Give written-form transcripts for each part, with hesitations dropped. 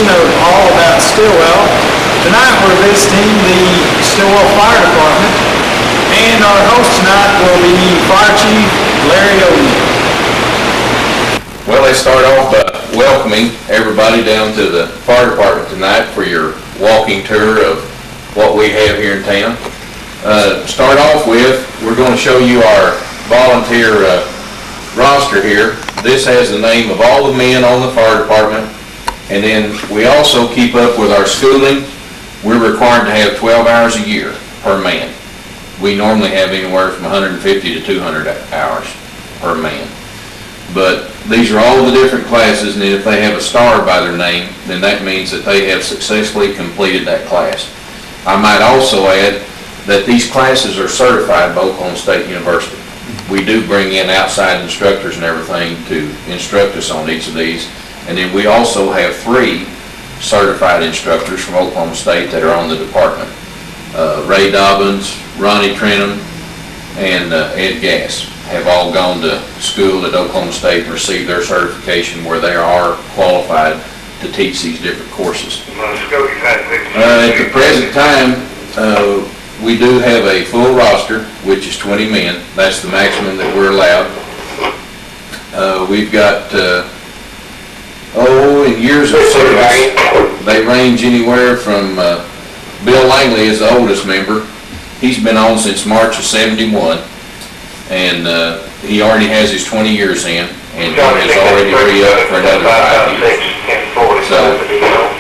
edition of All About Stilwell. Tonight we're visiting the Stilwell Fire Department, and our host tonight will be Fire Chief Larry O'Neal. Well, let's start off by welcoming everybody down to the fire department tonight for your walking tour of what we have here in town. Start off with, we're going to show you our volunteer roster here. This has the name of all the men on the fire department, and then we also keep up with our schooling. We're required to have 12 hours a year per man. We normally have anywhere from 150 to 200 hours per man. But these are all the different classes, and if they have a star by their name, then that means that they have successfully completed that class. I might also add that these classes are certified by Oklahoma State University. We do bring in outside instructors and everything to instruct us on each of these. And then we also have 3 certified instructors from Oklahoma State that are on the department. Ray Dobbins, Ronnie Trenum, and Ed Gass have all gone to school at Oklahoma State and received their certification where they are qualified to teach these different courses. At the present time, we do have a full roster, which is 20 men. That's the maximum that we're allowed. We've got, in years of service, they range anywhere from, Bill Langley is the oldest member. He's been on since March of '71, and he already has his 20 years in, and he has already re-upped for another 5 years. So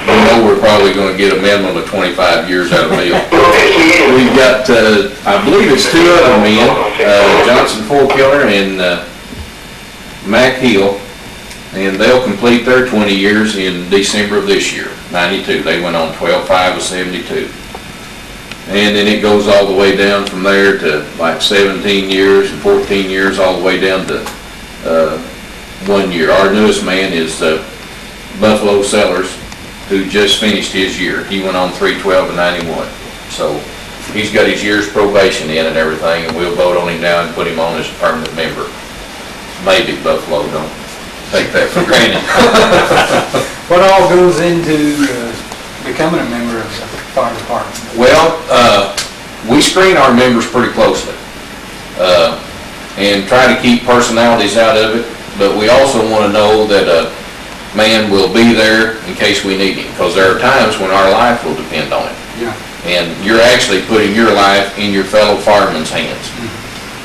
we know we're probably going to get a minimum of 25 years out of Bill. We've got, I believe it's 2 other men, Johnson Four-Killer and Mac Hill, and they'll complete their 20 years in December of this year, 92. They went on 12/5 of '72. And then it goes all the way down from there to like 17 years and 14 years, all the way down to 1 year. Our newest man is Buffalo Sellers, who just finished his year. He went on 3/12 of '91. So he's got his year's probation in and everything, and we'll vote on him now and put him on as a permanent member. Maybe Buffalo, don't take that for granted. What all goes into becoming a member of the fire department? Well, we screen our members pretty closely and try to keep personalities out of it, but we also want to know that a man will be there in case we need him, because there are times when our life will depend on it. Yeah. And you're actually putting your life in your fellow firemen's hands.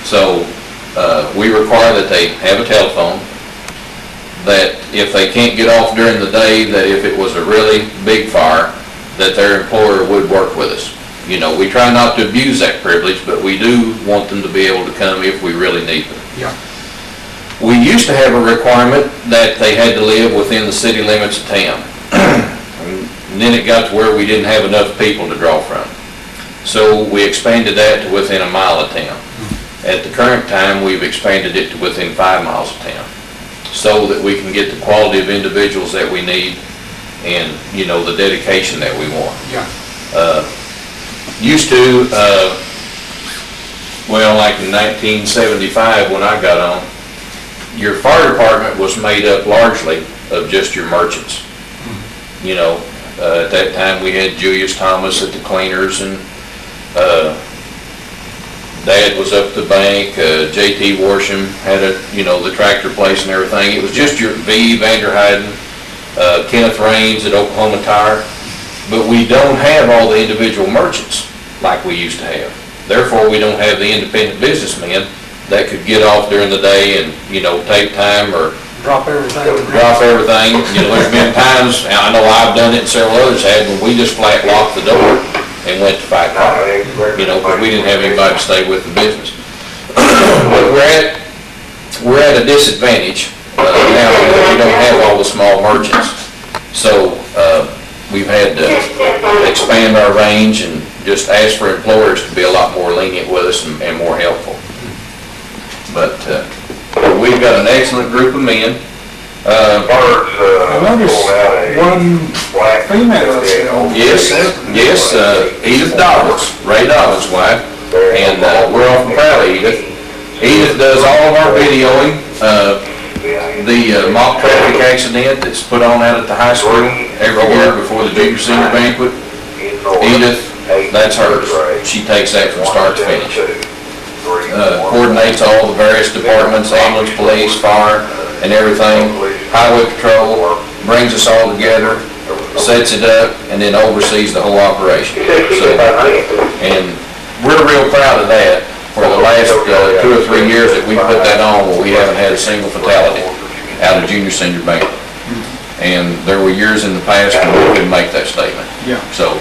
So we require that they have a telephone, that if they can't get off during the day, that if it was a really big fire, that their employer would work with us. You know, we try not to abuse that privilege, but we do want them to be able to come if we really need them. Yeah. We used to have a requirement that they had to live within the city limits of town. And then it got to where we didn't have enough people to draw from. So we expanded that to within a mile of town. At the current time, we've expanded it to within 5 miles of town, so that we can get the quality of individuals that we need and, you know, the dedication that we want. Yeah. Used to, well, like in 1975 when I got on, your fire department was made up largely of just your merchants. You know, at that time we had Julius Thomas at the cleaners, and Dad was up at the bank, J.T. Worsham had the tractor place and everything. It was just your V. Vanderheiden, Kenneth Raines at Oklahoma Tire. But we don't have all the individual merchants like we used to have. Therefore, we don't have the independent businessmen that could get off during the day and, take time or Drop everything. There's been times, and I know I've done it and several others have, when we just flat locked the door and went to fight fire, because we didn't have anybody to stay with the business. But we're at a disadvantage now because we don't have all the small merchants. So we've had to expand our range and just ask for employers to be a lot more lenient with us and more helpful. But we've got an excellent group of men. I noticed one female. Yes, Edith Dobbins, Ray Dobbins' wife, and we're awful proud of Edith. Edith does all of our videoing. The mock traffic accident that's put on out at the high school every year before the junior senior banquet, Edith, that's hers. She takes that from start to finish. Coordinates all the various departments, ambulance, police, fire, and everything. Highway patrol, brings us all together, sets it up, and then oversees the whole operation. So, and we're real proud of that. For the last 2 or 3 years that we put that on, where we haven't had a single fatality out of junior senior banquet. And there were years in the past when we couldn't make that statement. Yeah. So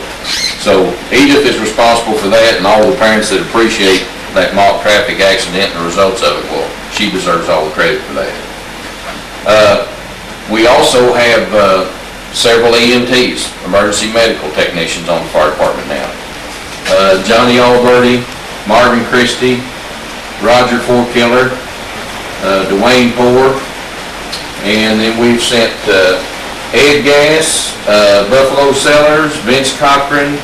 Edith is responsible for that, and all the parents that appreciate that mock traffic accident and the results of it, well, she deserves all the credit for that. We also have several EMTs, emergency medical technicians on the fire department now. Johnny Alberti, Marvin Christie, Roger Fourkiller, Dwayne Poore, and then we've sent Ed Gass, Buffalo Sellers, Vince Cochran,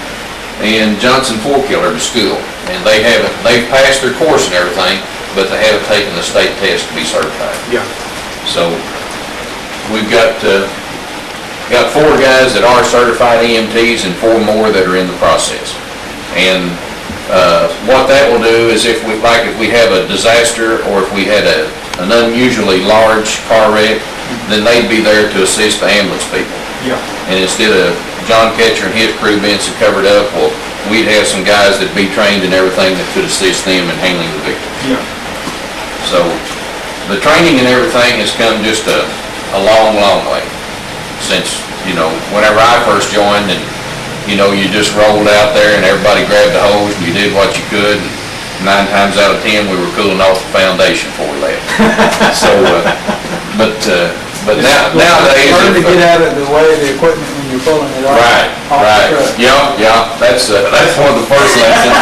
and Johnson Fourkiller to school. And they've passed their course and everything, but they haven't taken the state test to be certified. Yeah. So we've got 4 guys that are certified EMTs and 4 more that are in the process. And what that will do is if we have a disaster or if we had an unusually large car wreck, then they'd be there to assist the ambulance people. Yeah. And instead of John Ketcher and his crew being so covered up, well, we'd have some guys that'd be trained in everything that could assist them in handling the victim. Yeah. So the training and everything has come just a long, long way since, whenever I first joined, and you just rolled out there and everybody grabbed the hose and you did what you could. And 9 times out of 10 we were cooling off the foundation before we left. So, but nowadays, learn to get out of the way of the equipment when you're pulling it off. Right. Yeah. That's one of the first lessons.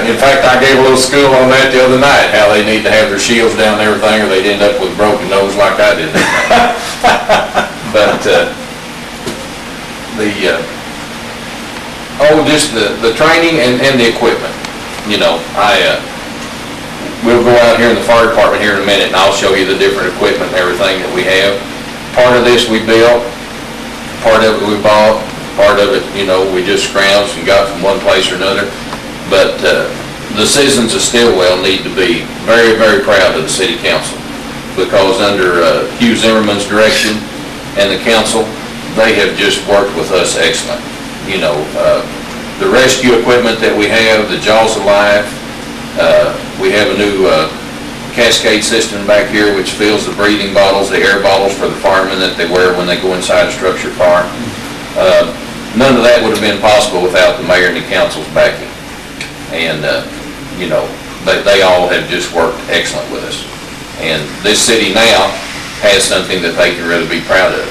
In fact, I gave a little school on that the other night, how they need to have their shields down and everything, or they'd end up with a broken nose like I did. But just the training and the equipment. We'll go out here in the fire department here in a minute, and I'll show you the different equipment and everything that we have. Part of this we built, part of it we bought, part of it, we just scrounged and got from one place or another. But the citizens of Stilwell need to be very, very proud of the city council, because under Hugh Zimmerman's direction and the council, they have just worked with us excellent. The rescue equipment that we have, the Jaws of Life, we have a new cascade system back here which fills the breathing bottles, the air bottles for the firemen that they wear when they go inside a structure fire. None of that would have been possible without the mayor and the council's backing. And, they all have just worked excellent with us. And this city now has something that they can really be proud of.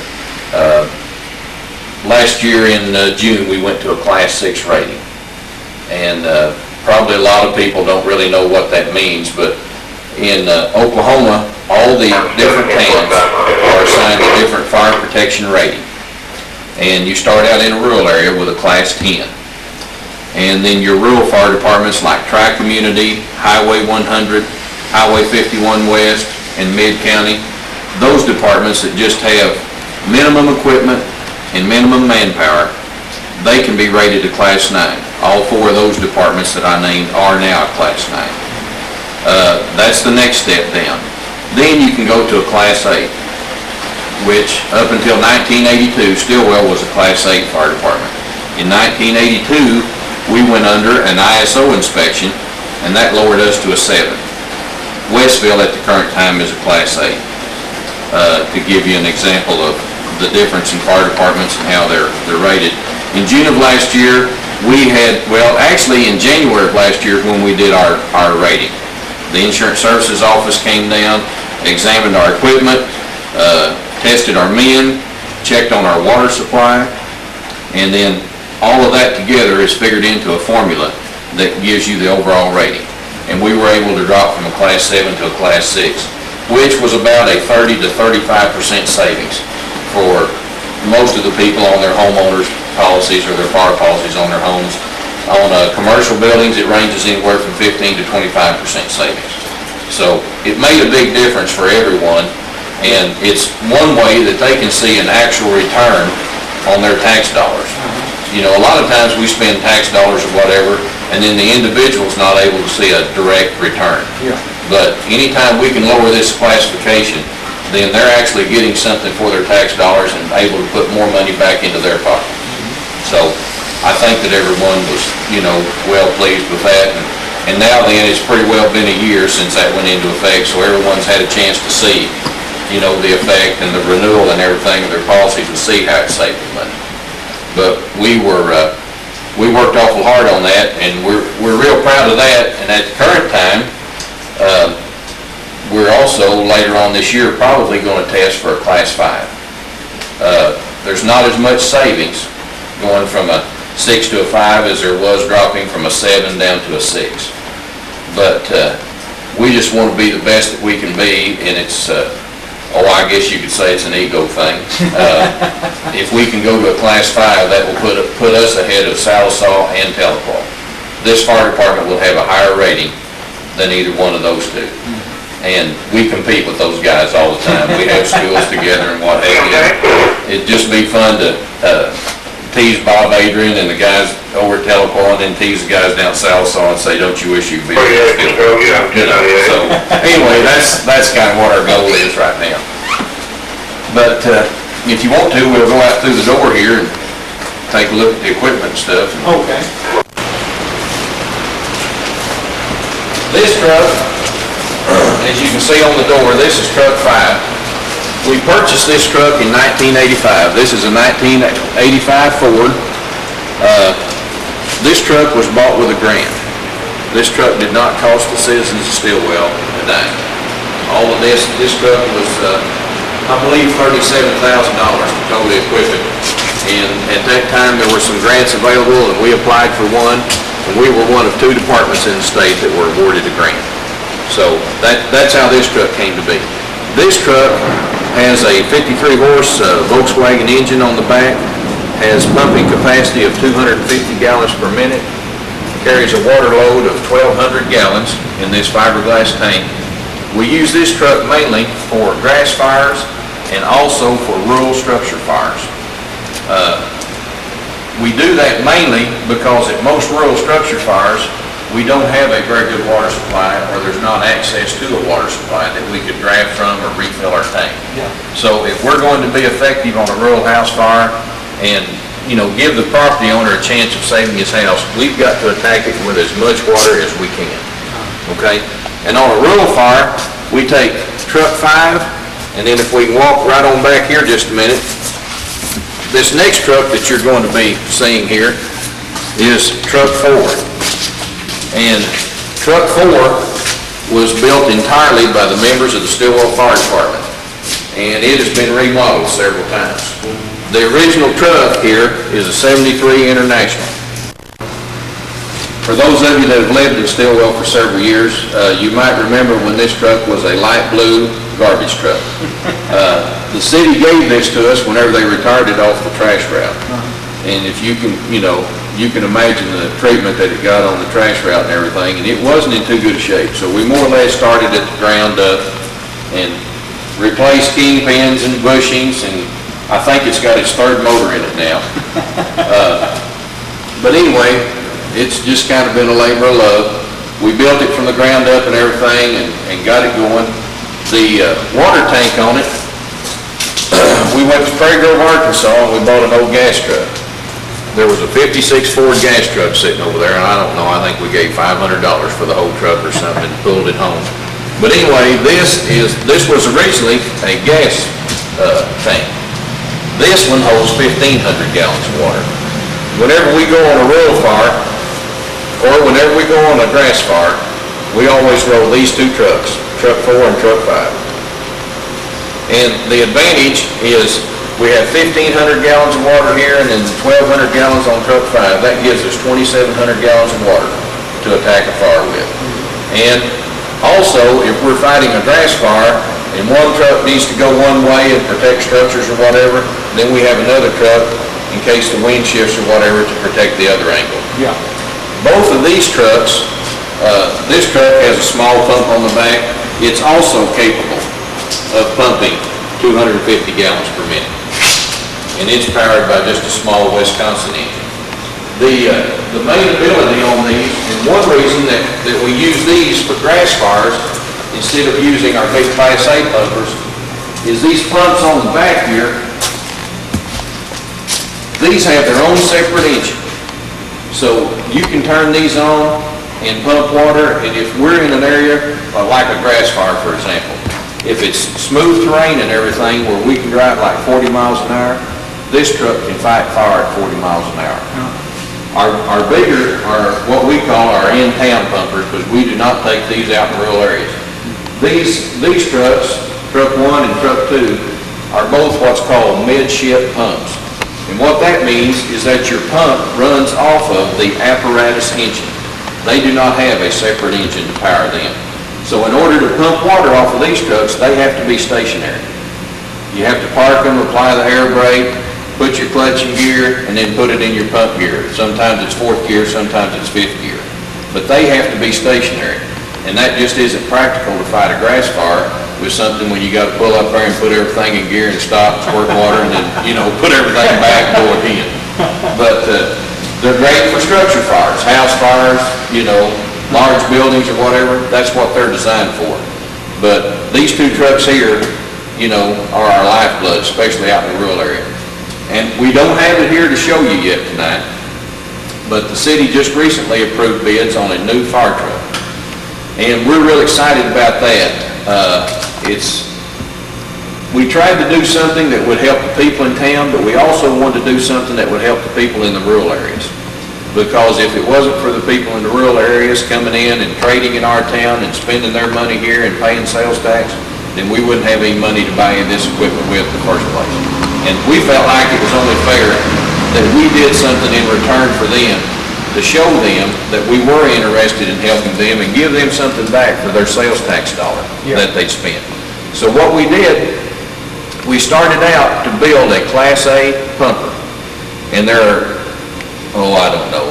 Last year in June, we went to a Class 6 rating. And probably a lot of people don't really know what that means, but in Oklahoma, all the different towns are assigned a different fire protection rating. And you start out in a rural area with a Class 10. And then your rural fire departments like Tri-Community, Highway 100, Highway 51 West, and Mid-County, those departments that just have minimum equipment and minimum manpower, they can be rated a Class 9. All 4 of those departments that I named are now a Class 9. That's the next step down. Then you can go to a Class 8, which up until 1982, Stilwell was a Class 8 fire department. In 1982, we went under an ISO inspection, and that lowered us to a 7. Westville at the current time is a Class 8. To give you an example of the difference in fire departments and how they're rated. In June of last year, actually in January of last year when we did our rating. The Insurance Services Office came down, examined our equipment, tested our men, checked on our water supply, and then all of that together is figured into a formula that gives you the overall rating. And we were able to drop from a Class 7 to a Class 6, which was about a 30 to 35% savings for most of the people on their homeowners policies or their fire policies on their homes. On commercial buildings, it ranges anywhere from 15 to 25% savings. So it made a big difference for everyone, and it's one way that they can see an actual return on their tax dollars. You know, a lot of times we spend tax dollars or whatever, and then the individual's not able to see a direct return. Yeah. But anytime we can lower this classification, then they're actually getting something for their tax dollars and able to put more money back into their pocket. So I think that everyone was, you know, well pleased with that. And now then, it's pretty well been a year since that went into effect, so everyone's had a chance to see, you know, the effect and the renewal and everything of their policies and see how it's saving money. But we worked awful hard on that, and we're real proud of that. And at the current time, we're also later on this year probably going to test for a Class 5. There's not as much savings going from a 6 to a 5 as there was dropping from a 7 down to a 6. But we just want to be the best that we can be, and it's, I guess you could say it's an ego thing. If we can go to a Class 5, that will put us ahead of Salisaw and Telequal. This fire department will have a higher rating than either one of those two. And we compete with those guys all the time. We have schools together and what have you. It'd just be fun to tease Bob Adrian and the guys over at Telequal, and then tease the guys down Salisaw and say, don't you wish you'd be here still? You know, so anyway, that's kind of what our goal is right now. But if you want to, we'll go out through the door here and take a look at the equipment and stuff. Okay. This truck, as you can see on the door, this is truck 5. We purchased this truck in 1985. This is a 1985 Ford. This truck was bought with a grant. This truck did not cost the citizens of Stilwell a dime. All of this truck was, I believe, $37,000 to tow the equipment. And at that time, there were some grants available, and we applied for one, and we were one of 2 departments in the state that were awarded a grant. So that's how this truck came to be. This truck has a 53 horse Volkswagen engine on the back, has pumping capacity of 250 gallons per minute, carries a water load of 1,200 gallons in this fiberglass tank. We use this truck mainly for grass fires and also for rural structure fires. We do that mainly because at most rural structure fires, we don't have a very good water supply, or there's not access to a water supply that we could draft from or refill our tank. Yeah. So if we're going to be effective on a rural house fire and, you know, give the property owner a chance of saving his house, we've got to attack it with as much water as we can. Okay? And on a rural fire, we take truck 5, and then if we can walk right on back here just a minute, this next truck that you're going to be seeing here is truck 4. And truck 4 was built entirely by the members of the Stilwell Fire Department, and it has been remodeled several times. The original truck here is a 73 International. For those of you that have lived in Stilwell for several years, you might remember when this truck was a light blue garbage truck. The city gave this to us whenever they retired it off the trash route. And if you can, you know, you can imagine the treatment that it got on the trash route and everything, and it wasn't in too good a shape. So we more or less started at the ground up and replaced kingpins and bushings, and I think it's got its 3rd motor in it now. But anyway, it's just kind of been a labor of love. We built it from the ground up and everything and got it going. The water tank on it, we went to Prairie Grove, Arkansas, and we bought an old gas truck. There was a 56 Ford gas truck sitting over there, and I don't know, I think we gave $500 for the whole truck or something and pulled it home. But anyway, this was originally a gas tank. This one holds 1,500 gallons of water. Whenever we go on a rural fire, or whenever we go on a grass fire, we always roll these 2 trucks, truck 4 and truck 5. And the advantage is we have 1,500 gallons of water here and then 1,200 gallons on truck 5. That gives us 2,700 gallons of water to attack a fire with. And also, if we're fighting a grass fire and one truck needs to go one way and protect structures or whatever, then we have another truck in case the wind shifts or whatever to protect the other angle. Yeah. Both of these trucks, this truck has a small pump on the back. it's also capable of pumping 250 gallons per minute. And it's powered by just a small Wisconsin engine. The main ability on these, and one reason that we use these for grass fires instead of using our big Class A pumpers, is these pumps on the back here, these have their own separate engine. So you can turn these on and pump water, and if we're in an area like a grass fire, for example, if it's smooth terrain and everything where we can drive like 40 miles an hour, this truck can fight fire at 40 miles an hour. Our bigger are what we call our in-town pumpers, because we do not take these out in rural areas. These trucks, truck 1 and truck 2, are both what's called midship pumps. And what that means is that your pump runs off of the Apparatus engine. They do not have a separate engine to power them. So in order to pump water off of these trucks, they have to be stationary. You have to park them, apply the air brake, put your clutch in gear, and then put it in your pump gear. Sometimes it's 4th gear, sometimes it's 5th gear. But they have to be stationary. And that just isn't practical to fight a grass fire with something when you got to pull up there and put everything in gear and stop, squirt water, and then, put everything back and go again. But they're great for structure fires, house fires, large buildings or whatever. That's what they're designed for. But these two trucks here, are our lifeblood, especially out in the rural area. And we don't have it here to show you yet tonight, but the city just recently approved bids on a new fire truck. And we're real excited about that. We tried to do something that would help the people in town, but we also wanted to do something that would help the people in the rural areas. Because if it wasn't for the people in the rural areas coming in and trading in our town and spending their money here and paying sales tax, then we wouldn't have any money to buy this equipment with in the first place. And we felt like it was only fair that we did something in return for them, to show them that we were interested in helping them and give them something back for their sales tax dollar that they'd spent. So what we did, we started out to build a Class A pumper. And there are,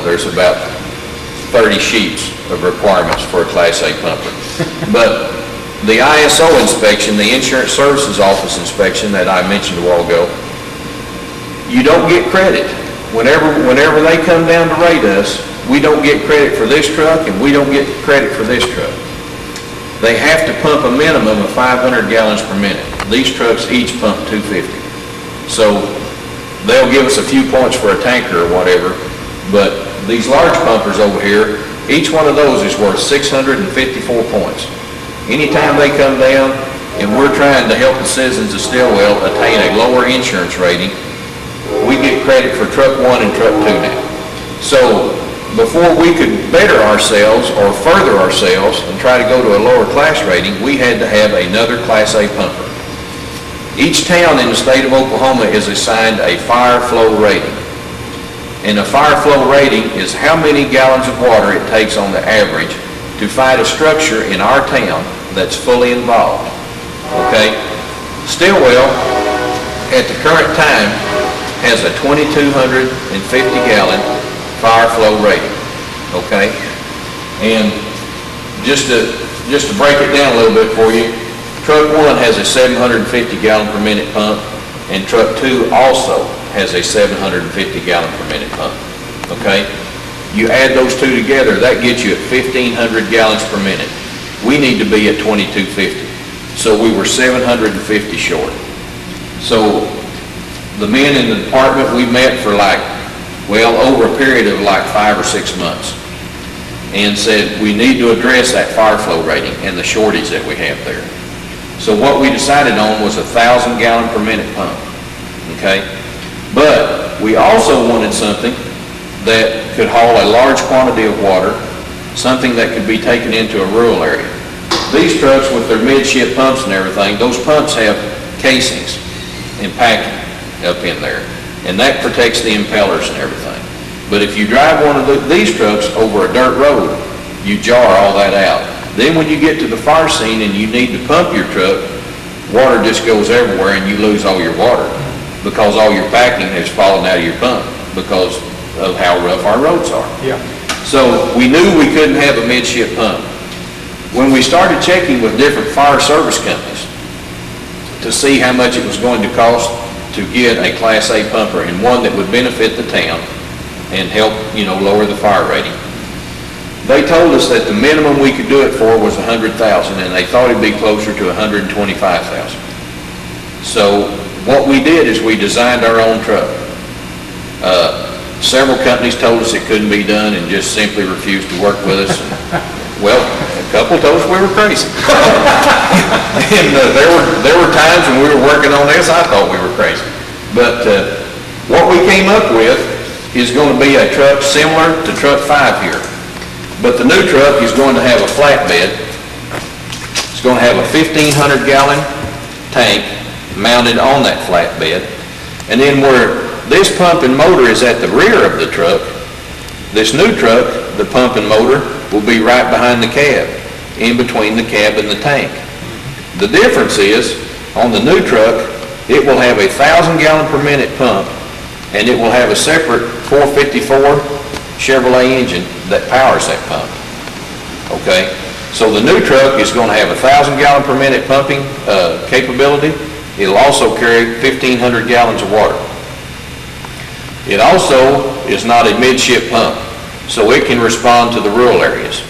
there's about 30 sheets of requirements for a Class A pumper. But the ISO inspection, the Insurance Services Office inspection that I mentioned a while ago, you don't get credit. Whenever they come down to rate us, we don't get credit for this truck and we don't get credit for this truck. They have to pump a minimum of 500 gallons per minute. These trucks each pump 250. So they'll give us a few points for a tanker or whatever, but these large pumpers over here, each one of those is worth 654 points. Anytime they come down and we're trying to help the citizens of Stilwell attain a lower insurance rating, we get credit for truck 1 and truck 2 now. So before we could better ourselves or further ourselves and try to go to a lower class rating, we had to have another Class A pumper. Each town in the state of Oklahoma is assigned a fire flow rating. And a fire flow rating is how many gallons of water it takes on the average to fight a structure in our town that's fully involved. Okay? Stillwell, at the current time, has a 2,250 gallon fire flow rating. Okay? And just to break it down a little bit for you, truck 1 has a 750 gallon per minute pump, and truck 2 also has a 750 gallon per minute pump. Okay? You add those two together, that gets you at 1,500 gallons per minute. We need to be at 2,250. So we were 750 short. So the men in the department, we met for over a period of 5 or 6 months, and said we need to address that fire flow rating and the shortage that we have there. So what we decided on was a 1,000 gallon per minute pump. Okay? But we also wanted something that could haul a large quantity of water, something that could be taken into a rural area. These trucks with their midship pumps and everything, those pumps have casings and packing up in there, and that protects the impellers and everything. But if you drive one of these trucks over a dirt road, you jar all that out. Then when you get to the fire scene and you need to pump your truck, water just goes everywhere and you lose all your water because all your packing has fallen out of your pump because of how rough our roads are. Yeah. So we knew we couldn't have a midship pump. When we started checking with different fire service companies to see how much it was going to cost to get a Class A pumper and one that would benefit the town and help, lower the fire rating, they told us that the minimum we could do it for was $100,000, and they thought it'd be closer to $125,000. So what we did is we designed our own truck. Several companies told us it couldn't be done and just simply refused to work with us. Well, a couple told us we were crazy. And there were times when we were working on this, I thought we were crazy. But what we came up with is going to be a truck similar to Truck 5 here. But the new truck is going to have a flatbed. It's going to have a 1,500-gallon tank mounted on that flatbed. And then where this pump and motor is at the rear of the truck, this new truck, the pump and motor, will be right behind the cab, in between the cab and the tank. The difference is, on the new truck, it will have a 1,000-gallon per minute pump, and it will have a separate 454 Chevrolet engine that powers that pump. Okay? So the new truck is going to have a 1,000-gallon per minute pumping capability. It'll also carry 1,500 gallons of water. It also is not a midship pump, so it can respond to the rural areas.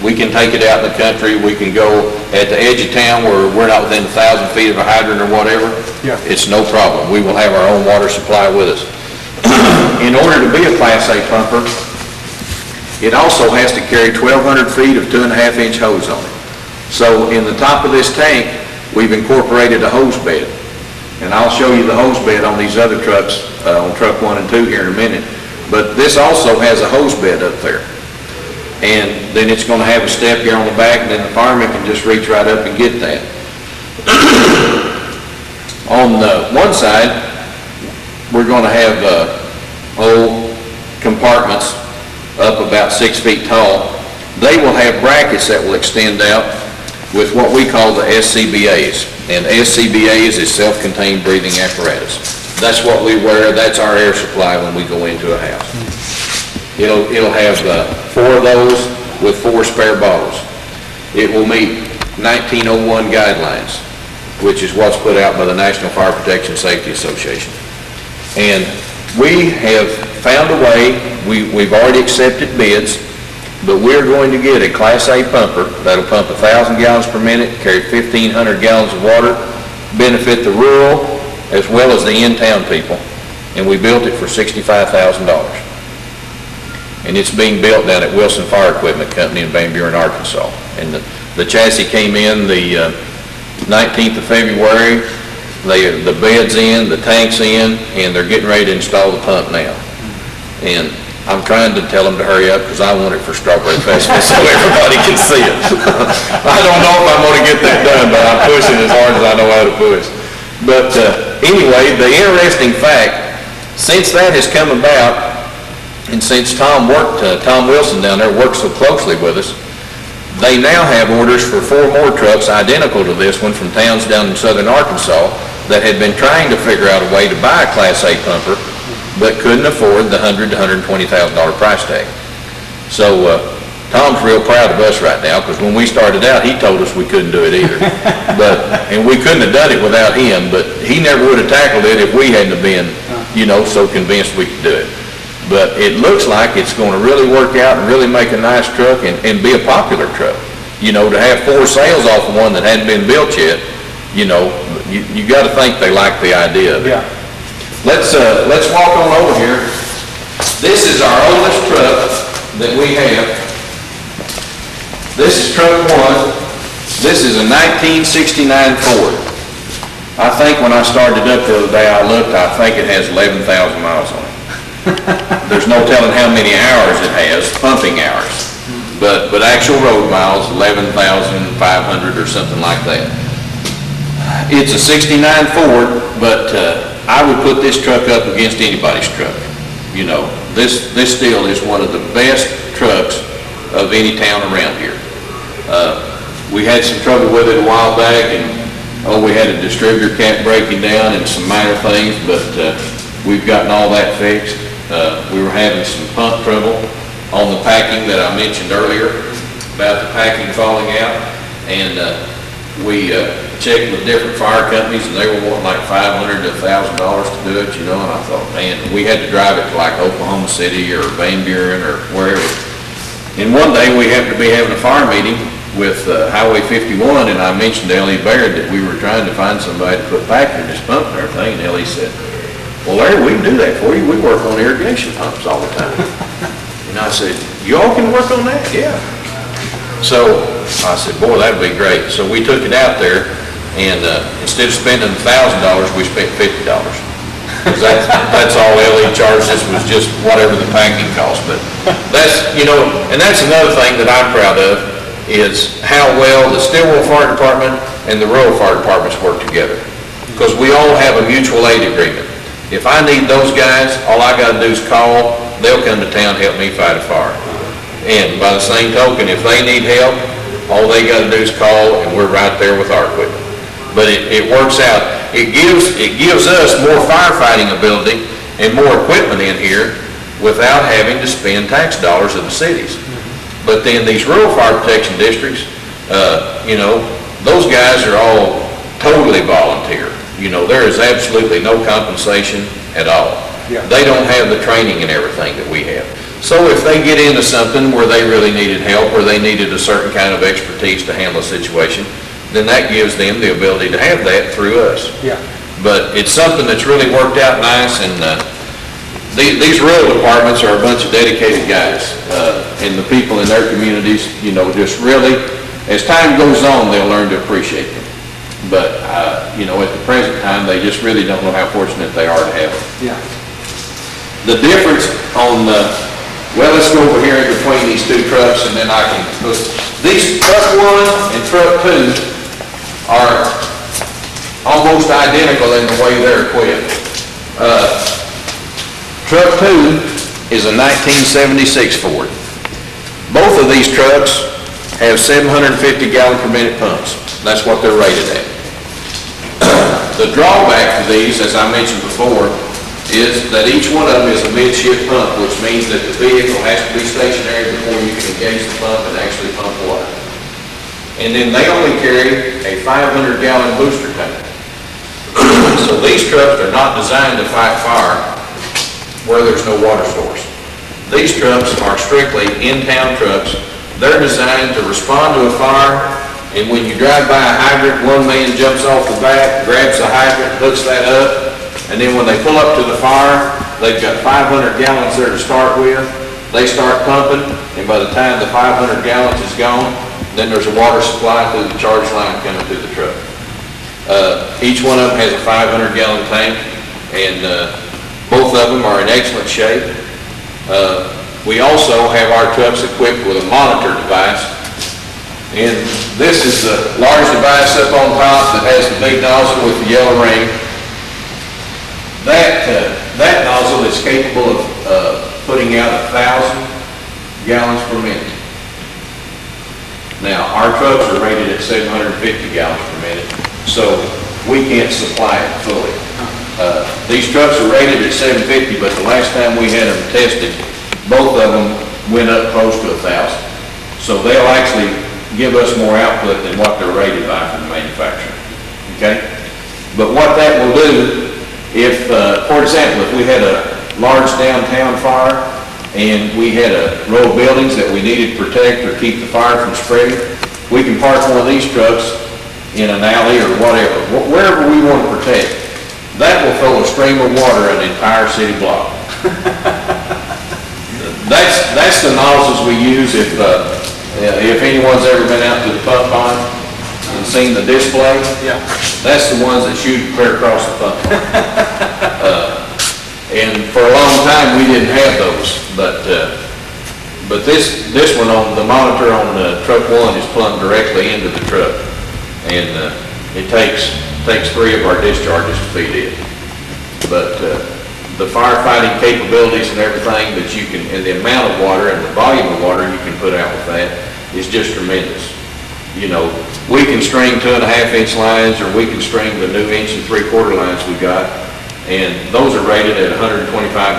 We can take it out in the country. We can go at the edge of town where we're not within 1,000 feet of a hydrant or whatever. Yeah. It's no problem. We will have our own water supply with us. In order to be a Class A pumper, it also has to carry 1,200 feet of 2.5-inch hose on it. So in the top of this tank, we've incorporated a hose bed. And I'll show you the hose bed on these other trucks, on Truck 1 and 2 here in a minute. But this also has a hose bed up there. And then it's going to have a step here on the back, and then the fireman can just reach right up and get that. On the one side, we're going to have old compartments up about 6 feet tall. They will have brackets that will extend out with what we call the SCBAs. And SCBAs is self-contained breathing apparatus. That's what we wear. That's our air supply when we go into a house. It'll have 4 of those with 4 spare bottles. It will meet 1901 guidelines, which is what's put out by the National Fire Protection Safety Association. And we have found a way, we've already accepted bids, but we're going to get a Class A pumper that'll pump 1,000 gallons per minute, carry 1,500 gallons of water, benefit the rural as well as the in-town people. And we built it for $65,000. And it's being built down at Wilson Fire Equipment Company in Van Buren, Arkansas. And the chassis came in the 19th of February. The bed's in, the tank's in, and they're getting ready to install the pump now. And I'm trying to tell them to hurry up because I want it for Strawberry Festival so everybody can see it. I don't know if I'm going to get that done, but I'm pushing as hard as I know how to push. But anyway, the interesting fact, since that has come about, and since Tom Wilson down there works so closely with us, they now have orders for 4 more trucks identical to this one from towns down in southern Arkansas that had been trying to figure out a way to buy a Class A pumper but couldn't afford the $100,000 to $120,000 price tag. So Tom's real proud of us right now because when we started out, he told us we couldn't do it either. And we couldn't have done it without him, but he never would have tackled it if we hadn't have been, so convinced we could do it. But it looks like it's going to really work out and really make a nice truck and be a popular truck. To have 4 sales off of one that hadn't been built yet, you got to think they like the idea of it. Yeah. Let's walk on over here. This is our oldest truck that we have. This is Truck 1. This is a 1969 Ford. I think when I started up the other day, I think it has 11,000 miles on it. There's no telling how many hours it has, pumping hours. But actual road miles, 11,500 or something like that. It's a 69 Ford, but I would put this truck up against anybody's truck. This still is one of the best trucks of any town around here. We had some trouble with it a while back, and we had a distributor cap breaking down and some minor things, but we've gotten all that fixed. We were having some pump trouble on the packing that I mentioned earlier, about the packing falling out, and we checked with different fire companies, and they were wanting like $500 to $1,000 to do it, you know, and I thought, man, we had to drive it to like Oklahoma City or Van Buren or wherever. And one day, we happened to be having a fire meeting with Highway 51, and I mentioned to L.E. Baird that we were trying to find somebody to put back in this pump and everything, and L.E. said, well, Larry, we can do that for you. We work on irrigation pumps all the time. And I said, you all can work on that? Yeah. So I said, boy, that'd be great. So we took it out there, and instead of spending $1,000, we spent $50. That's all L.E. charged us, was just whatever the packing cost. But that's, you know, and that's another thing that I'm proud of, is how well the Stilwell Fire Department and the rural fire departments work together. Because we all have a mutual aid agreement. If I need those guys, all I gotta do is call, they'll come to town and help me fight a fire. And by the same token, if they need help, all they gotta do is call, and we're right there with our equipment. But it works out. It gives us more firefighting ability and more equipment in here without having to spend tax dollars of the cities. But then these rural fire protection districts, you know, those guys are all totally volunteer. You know, there is absolutely no compensation at all. Yeah. They don't have the training and everything that we have. So if they get into something where they really needed help, or they needed a certain kind of expertise to handle a situation, then that gives them the ability to have that through us. Yeah. But it's something that's really worked out nice, and these rural departments are a bunch of dedicated guys, and the people in their communities, you know, just really, as time goes on, they'll learn to appreciate them. But, you know, at the present time, they just really don't know how fortunate they are to have them. Yeah. The difference on well, let's go over here in between these two trucks, and then I can, these truck 1 and truck 2 are almost identical in the way they're equipped. Truck 2 is a 1976 Ford. Both of these trucks have 750 gallon per minute pumps. That's what they're rated at. The drawback to these, as I mentioned before, is that each one of them is a midship pump, which means that the vehicle has to be stationary before you can engage the pump and actually pump water. And then they only carry a 500 gallon booster tank. So these trucks are not designed to fight fire where there's no water source. These trucks are strictly in-town trucks. They're designed to respond to a fire, and when you drive by a hydrant, one man jumps off the back, grabs the hydrant, hooks that up, and then when they pull up to the fire, they've got 500 gallons there to start with. They start pumping, and by the time the 500 gallons is gone, then there's a water supply through the charge line coming through the truck. Each one of them has a 500 gallon tank, and both of them are in excellent shape. We also have our trucks equipped with a monitor device, and this is the large device up on top that has the big nozzle with the yellow ring. That nozzle is capable of putting out 1,000 gallons per minute. Now, our trucks are rated at 750 gallons per minute, so we can't supply it fully. These trucks are rated at 750, but the last time we had them tested, both of them went up close to 1,000. So they'll actually give us more output than what they're rated by from the manufacturer, okay? But what that will do, if, for example, if we had a large downtown fire and we had a row of buildings that we needed to protect or keep the fire from spreading, we can park one of these trucks in an alley or whatever, wherever we want to protect. That will throw a stream of water an entire city block. That's the nozzles we use if anyone's ever been out to the pump pond and seen the display. Yeah. That's the ones that shoot clear across the pump pond. And for a long time, we didn't have those, but this one on the monitor on truck 1 is plugged directly into the truck, and it takes 3 of our discharges to feed it. But the firefighting capabilities and everything that you can, and the amount of water and the volume of water you can put out with that is just tremendous. You know, we can string 2.5-inch lines, or we can string the new 1 3/4 lines we got, and those are rated at 125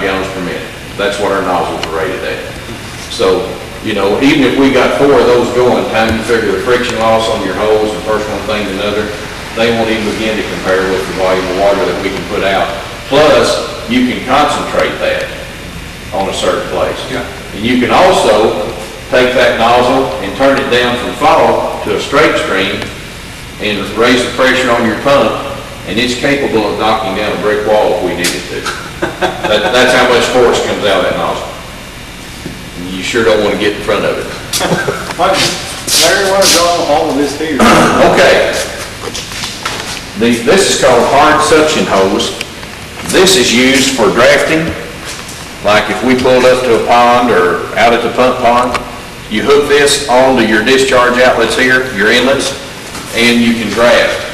gallons per minute. That's what our nozzles are rated at. So You know, even if we got 4 of those going, time you figure the friction loss on your hose, the first one thing to another, they won't even begin to compare with the volume of water that we can put out. Plus, you can concentrate that on a certain place. Yeah. And you can also take that nozzle and turn it down from fall to a straight stream and raise the pressure on your pump, and it's capable of knocking down a brick wall if we needed to. That's how much force comes out of that nozzle. You sure don't want to get in front of it. Larry, what is all of this here? Okay. This is called hard suction hose. This is used for drafting. Like if we pulled up to a pond or out at the pump pond, you hook this onto your discharge outlets here, your inlets, and you can draft.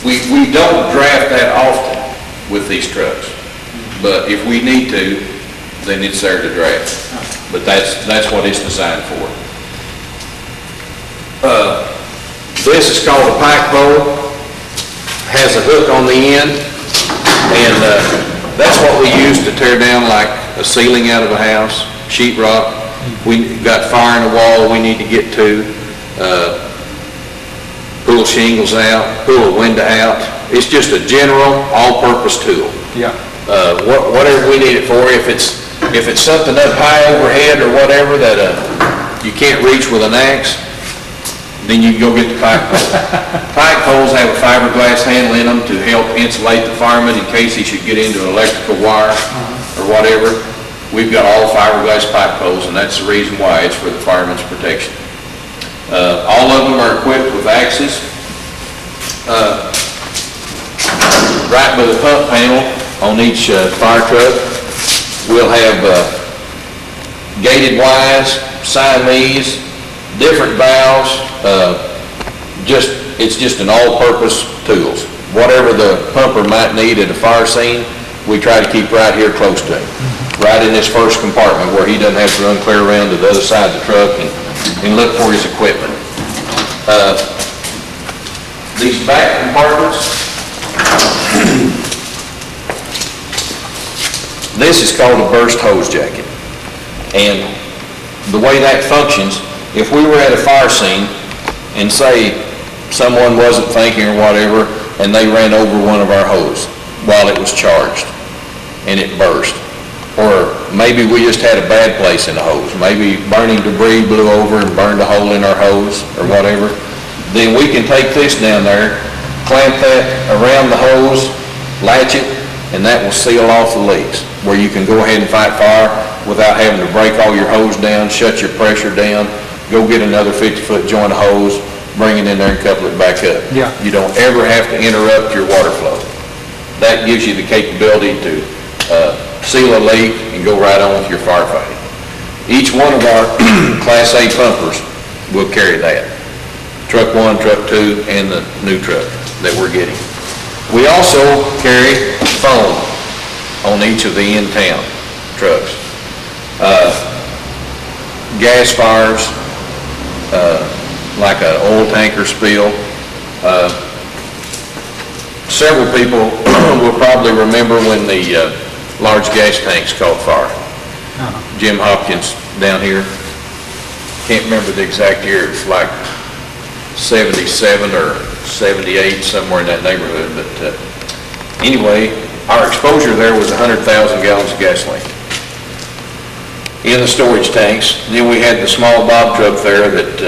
We don't draft that often with these trucks, but if we need to, then it's there to draft. But that's what it's designed for. This is called a pike pole. Has a hook on the end, and that's what we use to tear down like a ceiling out of a house, sheetrock. We got fire in the wall we need to get to, pull shingles out, pull a window out. It's just a general, all-purpose tool. Yeah. Whatever we need it for. If it's something up high overhead or whatever that you can't reach with an axe, then you can go get the pike pole. Pike poles have a fiberglass handle in them to help insulate the fireman in case he should get into an electrical wire or whatever. We've got all fiberglass pike poles, and that's the reason why. It's for the fireman's protection. All of them are equipped with axes. Right by the pump panel on each fire truck, we'll have gated Ys, Siamese, different valves. It's just an all-purpose tools. Whatever the pumper might need at a fire scene, we try to keep right here close to him, right in this first compartment where he doesn't have to run clear around to the other side of the truck and look for his equipment. These back compartments, this is called a burst hose jacket. And the way that functions, if we were at a fire scene and say someone wasn't thinking or whatever, and they ran over one of our hose while it was charged and it burst, or maybe we just had a bad place in the hose, maybe burning debris blew over and burned a hole in our hose or whatever, then we can take this down there, clamp that around the hose, latch it, and that will seal off the leaks, where you can go ahead and fight fire without having to break all your hose down, shut your pressure down, go get another 50-foot joint of hose, bring it in there and couple it back up. Yeah. You don't ever have to interrupt your water flow. That gives you the capability to seal a leak and go right on with your firefighting. Each one of our Class A pumpers will carry that. Truck 1, Truck 2, and the new truck that we're getting. We also carry foam on each of the in-town trucks. Gas fires, like an oil tanker spill. Several people will probably remember when the large gas tanks caught fire. Jim Hopkins down here, can't remember the exact year, it's like 77 or 78, somewhere in that neighborhood, but anyway, our exposure there was 100,000 gallons of gasoline in the storage tanks. Then we had the small bob truck there that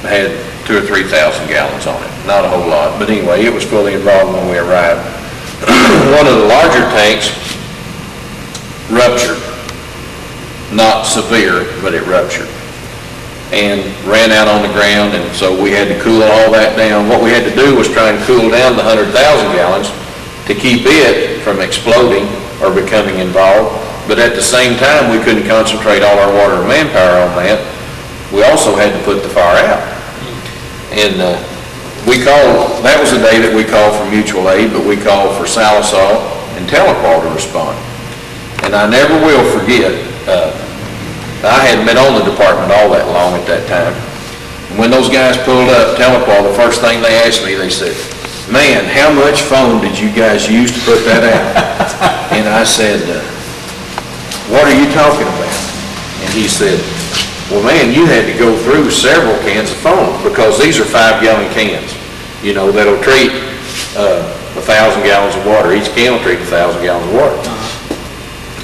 had 2,000 or 3,000 gallons on it. Not a whole lot, but anyway, it was fully involved when we arrived. One of the larger tanks ruptured. Not severe, but it ruptured and ran out on the ground, and so we had to cool all that down. What we had to do was try and cool down the 100,000 gallons to keep it from exploding or becoming involved, but at the same time, we couldn't concentrate all our water and manpower on that. We also had to put the fire out. And that was the day that we called for mutual aid, but we called for Salisol and Telequal to respond. And I never will forget, I hadn't been on the department all that long at that time. And when those guys pulled up Telequal, the first thing they asked me, they said, "Man, how much foam did you guys use to put that out?" And I said, what are you talking about? And he said, well, man, you had to go through several cans of foam, because these are 5-gallon cans, you know, that'll treat 1,000 gallons of water. Each can will treat 1,000 gallons of water.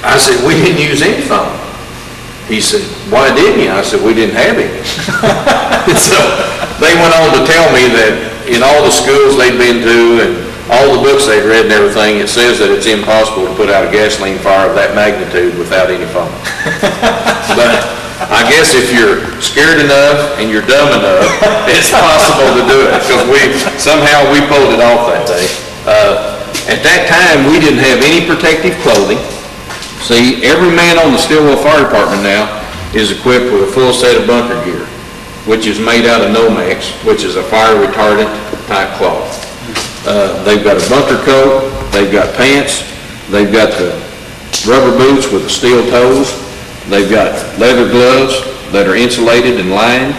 I said, we didn't use any foam. He said, why didn't you? I said, we didn't have any. So they went on to tell me that in all the schools they'd been to and all the books they'd read and everything, it says that it's impossible to put out a gasoline fire of that magnitude without any foam. But I guess if you're scared enough and you're dumb enough, it's possible to do it, because somehow we pulled it off that day. At that time, we didn't have any protective clothing. See, every man on the Stilwell Fire Department now is equipped with a full set of bunker gear, which is made out of Nomex, which is a fire retardant type cloth. They've got a bunker coat, they've got pants, they've got the rubber boots with the steel toes, they've got leather gloves that are insulated and lined,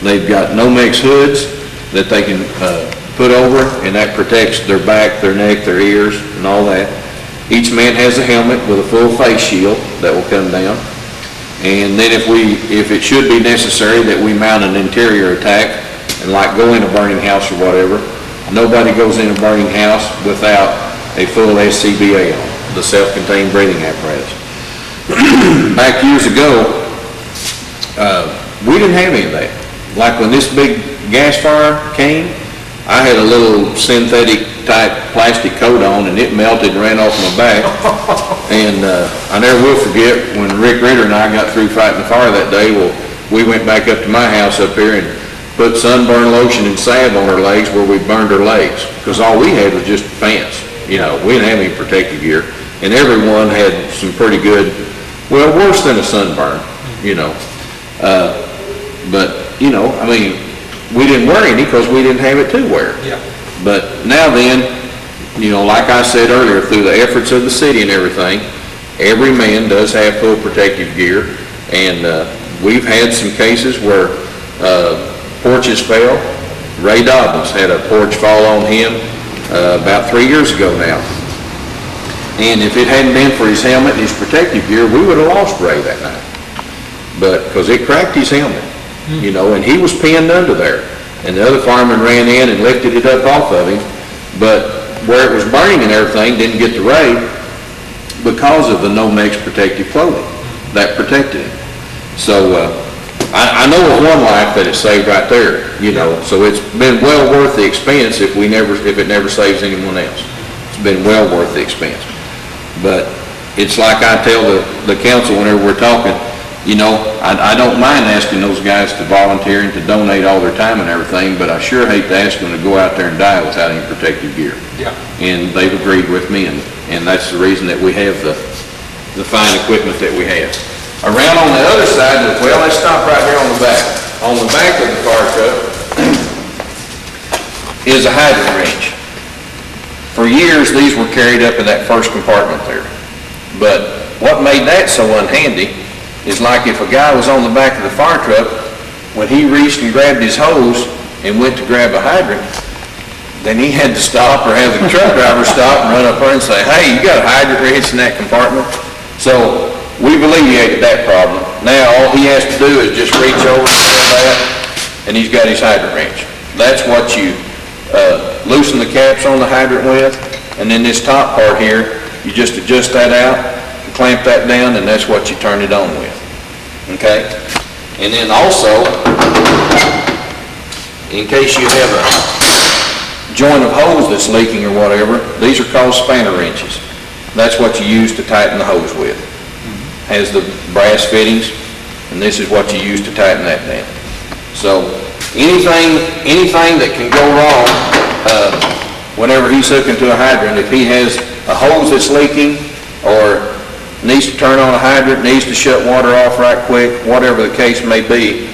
they've got Nomex hoods that they can put over, and that protects their back, their neck, their ears, and all that. Each man has a helmet with a full face shield that will come down. And then if it should be necessary that we mount an interior attack and like go in a burning house or whatever, nobody goes in a burning house without a full SCBA on, the self-contained breathing apparatus. Back years ago, we didn't have any of that. Like when this big gas fire came, I had a little synthetic type plastic coat on, and it melted and ran off my back. And I never will forget when Rick Ritter and I got through fighting the fire that day. Well, we went back up to my house up here and put sunburn lotion and salve on our legs where we burned our legs, because all we had was just pants. You know, we didn't have any protective gear, and everyone had some pretty good, well, worse than a sunburn, you know. But, you know, I mean, we didn't wear any because we didn't have it to wear. Yeah. But now then, you know, like I said earlier, through the efforts of the city and everything, every man does have full protective gear. And we've had some cases where porches fell. Ray Dobbins had a porch fall on him about 3 years ago now. And if it hadn't been for his helmet and his protective gear, we would have lost Ray that night. But, because it cracked his helmet, you know, and he was pinned under there. And the other fireman ran in and lifted it up off of him. But where it was burning and everything didn't get to Ray because of the Nomex protective clothing that protected him. So I know of one life that it saved right there, you know. So it's been well worth the expense if it never saves anyone else. It's been well worth the expense. But it's like I tell the council whenever we're talking, you know, I don't mind asking those guys to volunteer and to donate all their time and everything, but I sure hate to ask them to go out there and die without any protective gear. Yeah. And they've agreed with me, and that's the reason that we have the fine equipment that we have. Around on the other side, well, let's stop right here on the back. On the back of the fire truck is a hydrant wrench. For years, these were carried up in that first compartment there. But what made that so unhandy is like if a guy was on the back of the fire truck, when he reached and grabbed his hose and went to grab a hydrant, then he had to stop or have the truck driver stop and run up there and say, hey, you got a hydrant wrench in that compartment? So we've alleviated that problem. Now all he has to do is just reach over and grab that, and he's got his hydrant wrench. That's what you loosen the caps on the hydrant with, and then this top part here, you just adjust that out, clamp that down, and that's what you turn it on with. Okay? And then also, in case you have a joint of hose that's leaking or whatever, these are called spanner wrenches. That's what you use to tighten the hose with. Has the brass fittings, and this is what you use to tighten that down. So anything that can go wrong whenever he's hooking to a hydrant, if he has a hose that's leaking or needs to turn on a hydrant, needs to shut water off right quick, whatever the case may be,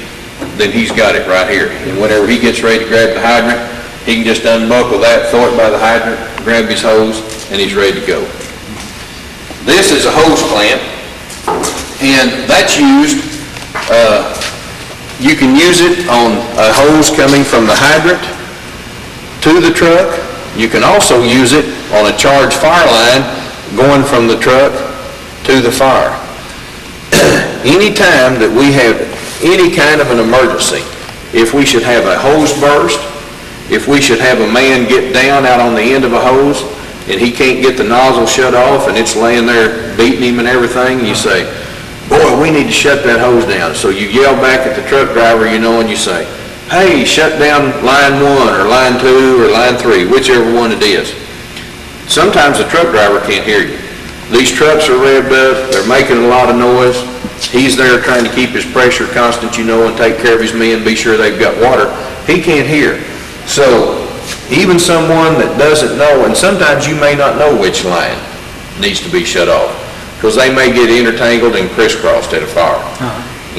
then he's got it right here. And whenever he gets ready to grab the hydrant, he can just unbuckle that, throw it by the hydrant, grab his hose, and he's ready to go. This is a hose clamp, and that's used, you can use it on a hose coming from the hydrant to the truck. You can also use it on a charged fire line going from the truck to the fire. anytime that we have any kind of an emergency, if we should have a hose burst, if we should have a man get down out on the end of a hose and he can't get the nozzle shut off and it's laying there beating him and everything, you say, boy, we need to shut that hose down. So you yell back at the truck driver, you know, and you say, hey, shut down line 1 or line 2 or line 3, whichever one it is. Sometimes the truck driver can't hear you. These trucks are revved up, they're making a lot of noise. He's there trying to keep his pressure constant, you know, and take care of his men, be sure they've got water. He can't hear. So even someone that doesn't know, and sometimes you may not know which line needs to be shut off, because they may get intertangled and crisscrossed at a fire.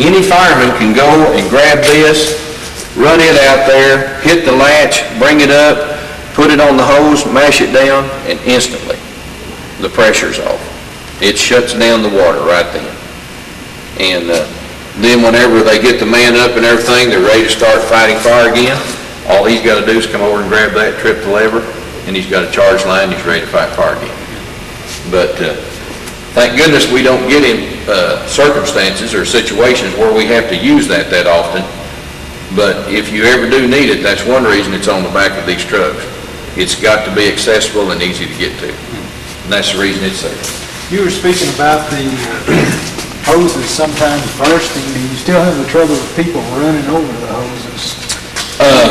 Any fireman can go and grab this, run it out there, hit the latch, bring it up, put it on the hose, mash it down, and instantly the pressure's off. It shuts down the water right then. And then whenever they get the man up and everything, they're ready to start fighting fire again, all he's got to do is come over and grab that, trip the lever, and he's got a charge line, he's ready to fight fire again. But thank goodness we don't get in circumstances or situations where we have to use that often. But if you ever do need it, that's one reason it's on the back of these trucks. It's got to be accessible and easy to get to. And that's the reason it's there. You were speaking about the hoses sometimes bursting. Do you still have the trouble with people running over the hoses?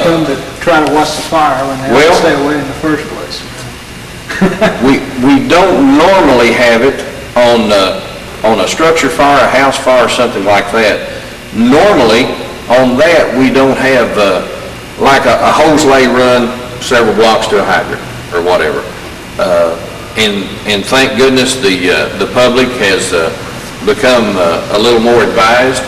Come to try to watch the fire when they have to stay away in the first place. we don't normally have it on a structure fire, a house fire, something like that. Normally, on that, we don't have like a hose lay run several blocks to a hydrant or whatever. And thank goodness the public has become a little more advised,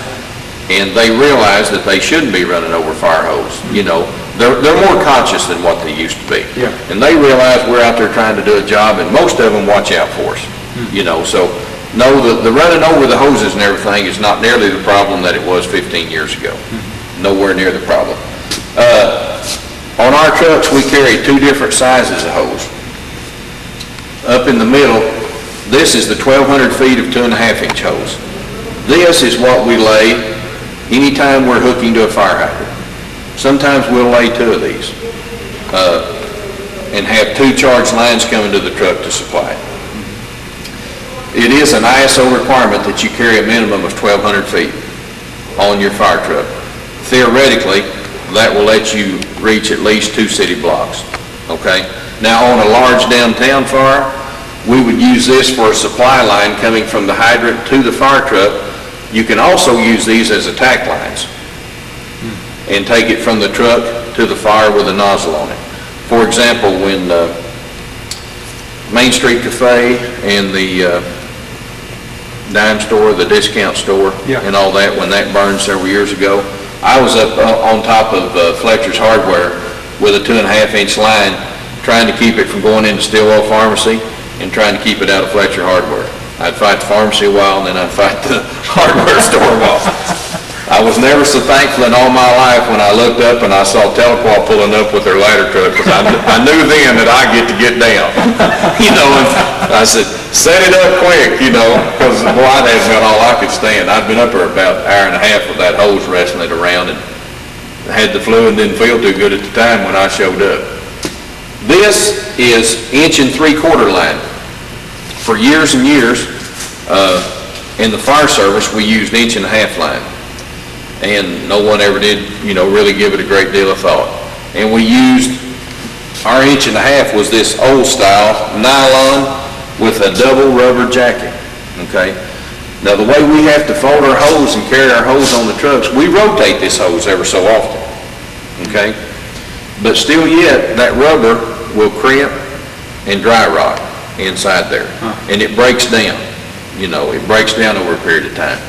and they realize that they shouldn't be running over fire hose. You know, they're more conscious than what they used to be. Yeah. And they realize we're out there trying to do a job, and most of them watch out for us. You know, so no, the running over the hoses and everything is not nearly the problem that it was 15 years ago. Nowhere near the problem. On our trucks, we carry 2 different sizes of hose. Up in the middle, this is the 1,200 feet of 2.5-inch hose. This is what we lay anytime we're hooking to a fire hydrant. Sometimes we'll lay 2 of these and have 2 charge lines coming to the truck to supply it. It is an ISO requirement that you carry a minimum of 1,200 feet on your fire truck. Theoretically, that will let you reach at least 2 city blocks, okay? Now, on a large downtown fire, we would use this for a supply line coming from the hydrant to the fire truck. You can also use these as attack lines and take it from the truck to the fire with a nozzle on it. For example, when Main Street Cafe and the dime store, the discount store, and all that, when that burned several years ago, I was up on top of Fletcher's Hardware with a 2.5-inch line trying to keep it from going into Stilwell Pharmacy and trying to keep it out of Fletcher Hardware. I'd fight the pharmacy a while, and then I'd fight the hardware store a while. I was never so thankful in all my life when I looked up and I saw Telequa pulling up with their ladder truck, because I knew then that I get to get down. You know, and I said, set it up quick, you know, because boy, that had been all I could stand. I'd been up there about an hour and a half with that hose wrestling it around, and had the flu and didn't feel too good at the time when I showed up. This is 1 3/4 line. For years and years, in the fire service, we used 1.5 line. And no one ever did, you know, really give it a great deal of thought. And we used, our 1.5 was this old style nylon with a double rubber jacket, okay? Now, the way we have to fold our hose and carry our hose on the trucks, we rotate this hose ever so often, okay? But still yet, that rubber will crimp and dry rot inside there. And it breaks down, you know, it breaks down over a period of time.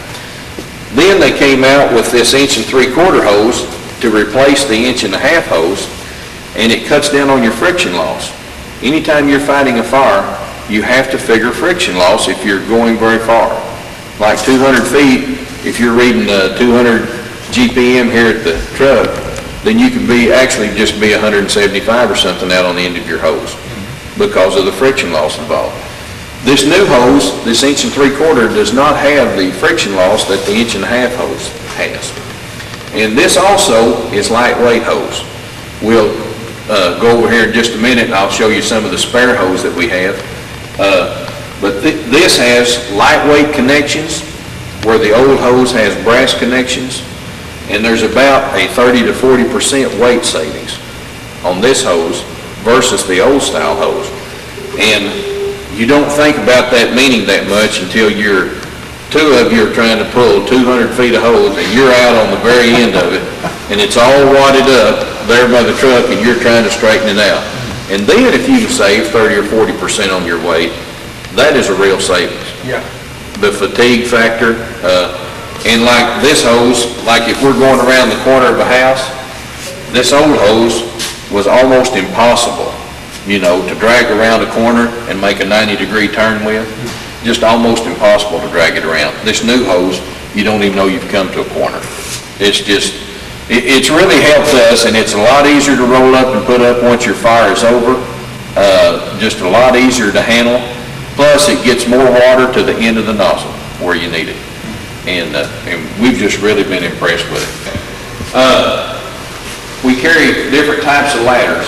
Then they came out with this 1 3/4 hose to replace the 1.5 hose, and it cuts down on your friction loss. Anytime you're fighting a fire, you have to figure friction loss if you're going very far. Like 200 feet, if you're reading 200 GPM here at the truck, then you could be actually just be 175 or something out on the end of your hose because of the friction loss involved. This new hose, this 1 3/4, does not have the friction loss that the 1 1/2 hose has. And this also is lightweight hose. We'll go over here in just a minute and I'll show you some of the spare hose that we have. But this has lightweight connections where the old hose has brass connections, and there's about a 30 to 40% weight savings on this hose versus the old style hose. And you don't think about that meaning that much until two of you are trying to pull 200 feet of hose and you're out on the very end of it, and it's all wadded up there by the truck and you're trying to straighten it out. And then if you can save 30 or 40% on your weight, that is a real savings. Yeah. The fatigue factor, and like this hose, like if we're going around the corner of a house, this old hose was almost impossible, to drag around a corner and make a 90-degree turn with. Just almost impossible to drag it around. This new hose, you don't even know you've come to a corner. It's really helped us, and it's a lot easier to roll up and put up once your fire is over. Just a lot easier to handle. Plus, it gets more water to the end of the nozzle where you need it. And we've just really been impressed with it. We carry different types of ladders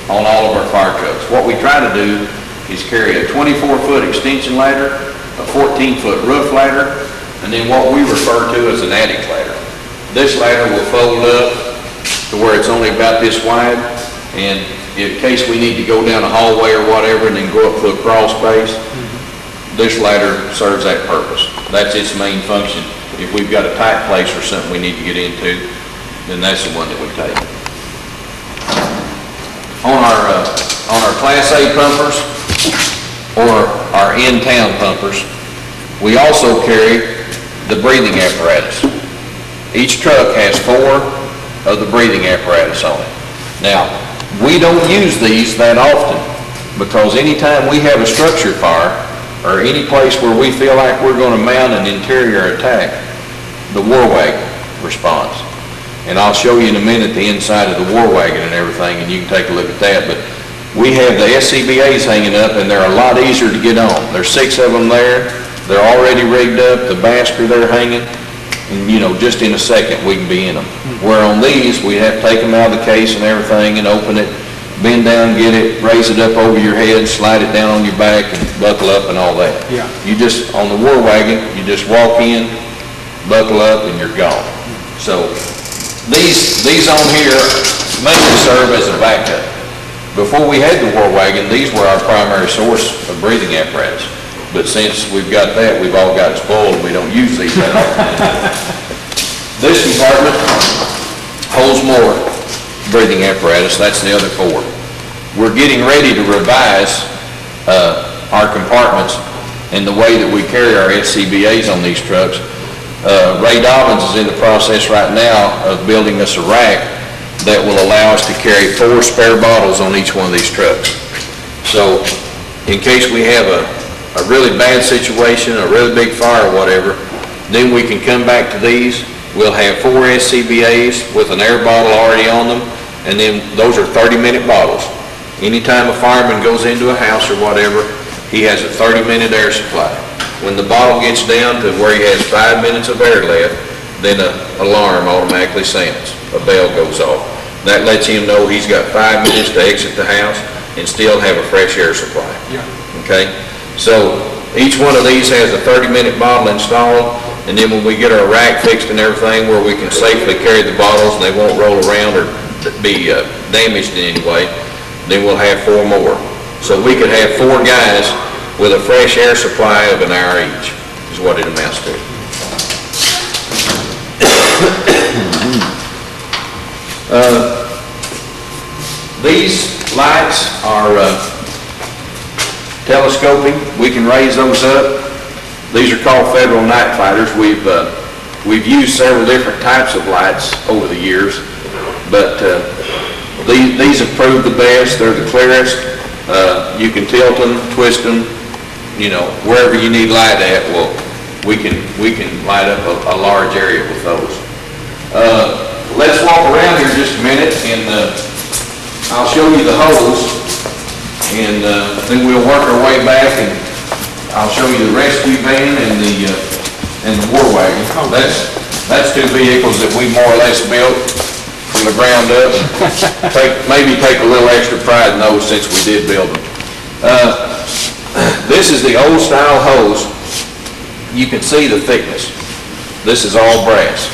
on all of our fire trucks. What we try to do is carry a 24-foot extension ladder, a 14-foot roof ladder, and then what we refer to as an attic ladder. This ladder will fold up to where it's only about this wide, and in case we need to go down a hallway or whatever and then go up to a crawl space, this ladder serves that purpose. That's its main function. If we've got a tight place or something we need to get into, then that's the one that we take. On our Class A pumpers, or our in-town pumpers, we also carry the breathing apparatus. Each truck has 4 of the breathing apparatus on it. Now, we don't use these that often, because anytime we have a structure fire, or any place where we feel like we're going to mount an interior attack, the War Wagon responds. And I'll show you in a minute the inside of the War Wagon and everything, and you can take a look at that. But we have the SCBAs hanging up, and they're a lot easier to get on. There's 6 of them there. They're already rigged up. The basker they're hanging, and just in a second we can be in them. Where on these, we have to take them out of the case and everything and open it, bend down, get it, raise it up over your head, slide it down on your back, and buckle up and all that. Yeah. On the War Wagon, you just walk in, buckle up, and you're gone. So these on here mainly serve as a backup. Before we had the War Wagon, these were our primary source of breathing apparatus. But since we've got that, we've all got spoiled, and we don't use these that often. This compartment holds more breathing apparatus. That's the other 4. We're getting ready to revise our compartments and the way that we carry our SCBAs on these trucks. Ray Dobbins is in the process right now of building us a rack that will allow us to carry 4 spare bottles on each one of these trucks. So in case we have a really bad situation, a really big fire or whatever, then we can come back to these. We'll have 4 SCBAs with an air bottle already on them, and then those are 30-minute bottles. Anytime a fireman goes into a house or whatever, he has a 30-minute air supply. When the bottle gets down to where he has 5 minutes of air left, then an alarm automatically sounds. A bell goes off. That lets him know he's got 5 minutes to exit the house and still have a fresh air supply. Yeah. Okay? So each one of these has a 30-minute bottle installed, and then when we get our rack fixed and everything where we can safely carry the bottles and they won't roll around or be damaged in any way, then we'll have 4 more. So we could have 4 guys with a fresh air supply of an hour each, is what it amounts to. These lights are telescoping. We can raise those up. These are called Federal Night Fighters. We've used several different types of lights over the years, but these have proved the best. They're the clearest. You can tilt them, twist them, wherever you need light at. Well, we can light up a large area with those. Let's walk around here just a minute, and I'll show you the hose, and then we'll work our way back and I'll show you the rescue van and the War Wagon. That's two vehicles that we more or less built from the ground up. Maybe take a little extra pride in those since we did build them. This is the old style hose. You can see the thickness. This is all brass.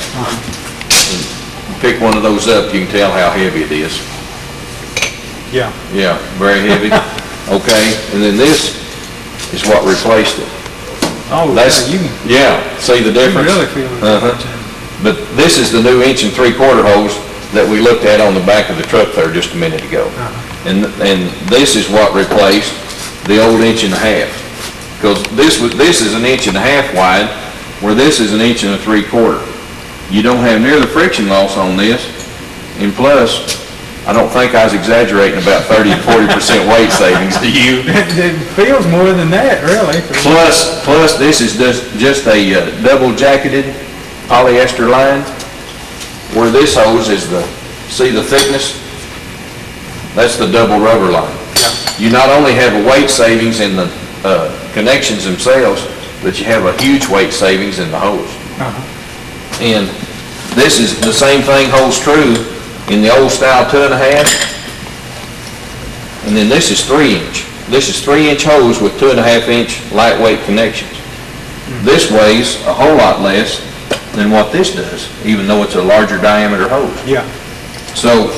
Pick one of those up, you can tell how heavy it is. Yeah. Yeah, very heavy. Okay, and then this is what replaced it. Oh, That's, yeah, yeah, see the you difference? really feel the difference. But this is the new 1 3/4 hose that we looked at on the back of the truck there just a minute ago. And this is what replaced the old 1 1/2. Because this is 1 1/2 wide, where this is 1 3/4. You don't have near the friction loss on this, and plus, I don't think I was exaggerating about 30 to 40% weight savings, do you? It feels more than that, really. Plus this is just a double jacketed polyester line, where this hose is see the thickness? That's the double rubber line. You not only have a weight savings in the connections themselves, but you have a huge weight savings in the hose. And this is the same thing holds true in the old style 2 1/2, and then this is 3 inch. This is 3 inch hose with 2 1/2 inch lightweight connections. This weighs a whole lot less than what this does, even though it's a larger diameter hose. Yeah. So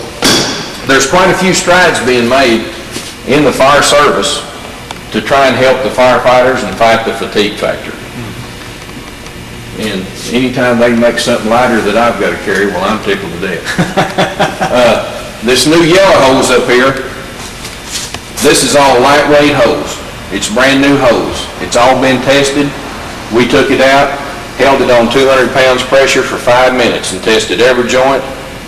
there's quite a few strides being made in the fire service to try and help the firefighters and fight the fatigue factor. And anytime they make something lighter that I've got to carry, well, I'm tickled to death. This new yellow hose up here, this is all lightweight hose. It's brand new hose. It's all been tested. We took it out, held it on 200 pounds pressure for 5 minutes and tested every joint,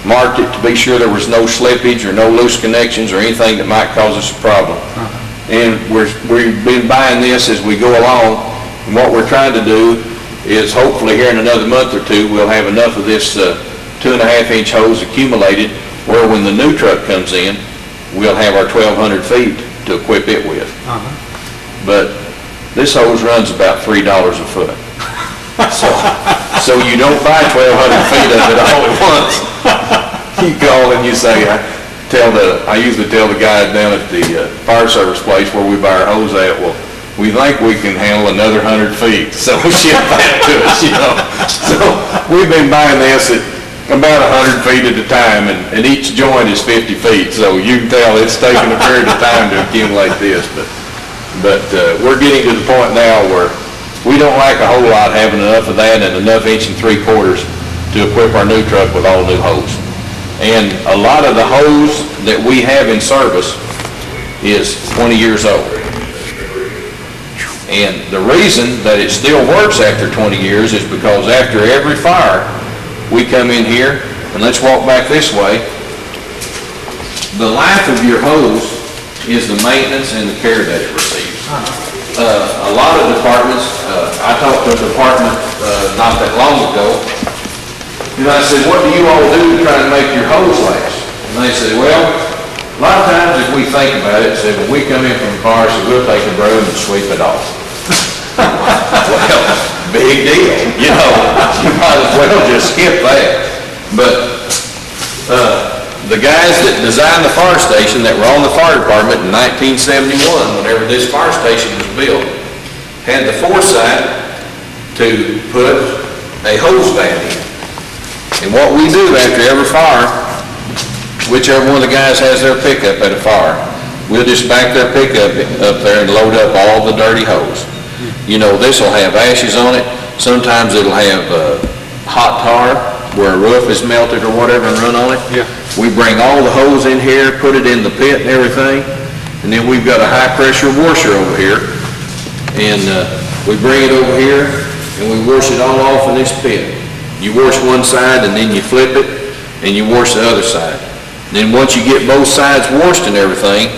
marked it to be sure there was no slippage or no loose connections or anything that might cause us a problem. And we've been buying this as we go along, and what we're trying to do is hopefully here in another month or two, we'll have enough of this 2 1/2 inch hose accumulated where when the new truck comes in, we'll have our 1,200 feet to equip it with. But this hose runs about $3 a foot. So you don't buy 1,200 feet of it all at once. You call and you say, I usually tell the guy down at the fire service place where we buy our hose at, well, we think we can handle another 100 feet, so ship that to us, you know. So we've been buying this at about 100 feet at a time, and each joint is 50 feet, so you can tell it's taken a period of time to accumulate this, but we're getting to the point now where we don't like a whole lot having enough of that and enough 1 3/4 to equip our new truck with all new hose. And a lot of the hose that we have in service is 20 years old. And the reason that it still works after 20 years is because after every fire, we come in here, and let's walk back this way. The life of your hose is the maintenance and the care that it receives. A lot of departments, I talked to a department not that long ago, and I said, what do you all do to try to make your hose last? And they said, well, a lot of times if we think about it, say, when we come in from the fire, so we'll take a broom and sweep it off. Well, big deal, you know, you might as well just skip that. But the guys that designed the fire station that were on the fire department in 1971, whenever this fire station was built, had the foresight to put a hose van in. And what we do after every fire, whichever one of the guys has their pickup at a fire, we'll just back their pickup up there and load up all the dirty hose. You know, this will have ashes on it. Sometimes it'll have hot tar where a roof is melted or whatever and run on it. Yeah. We bring all the hose in here, put it in the pit and everything, and then we've got a high pressure washer over here. And we bring it over here and we wash it all off in this pit. You wash one side and then you flip it and you wash the other side. Then once you get both sides washed and everything,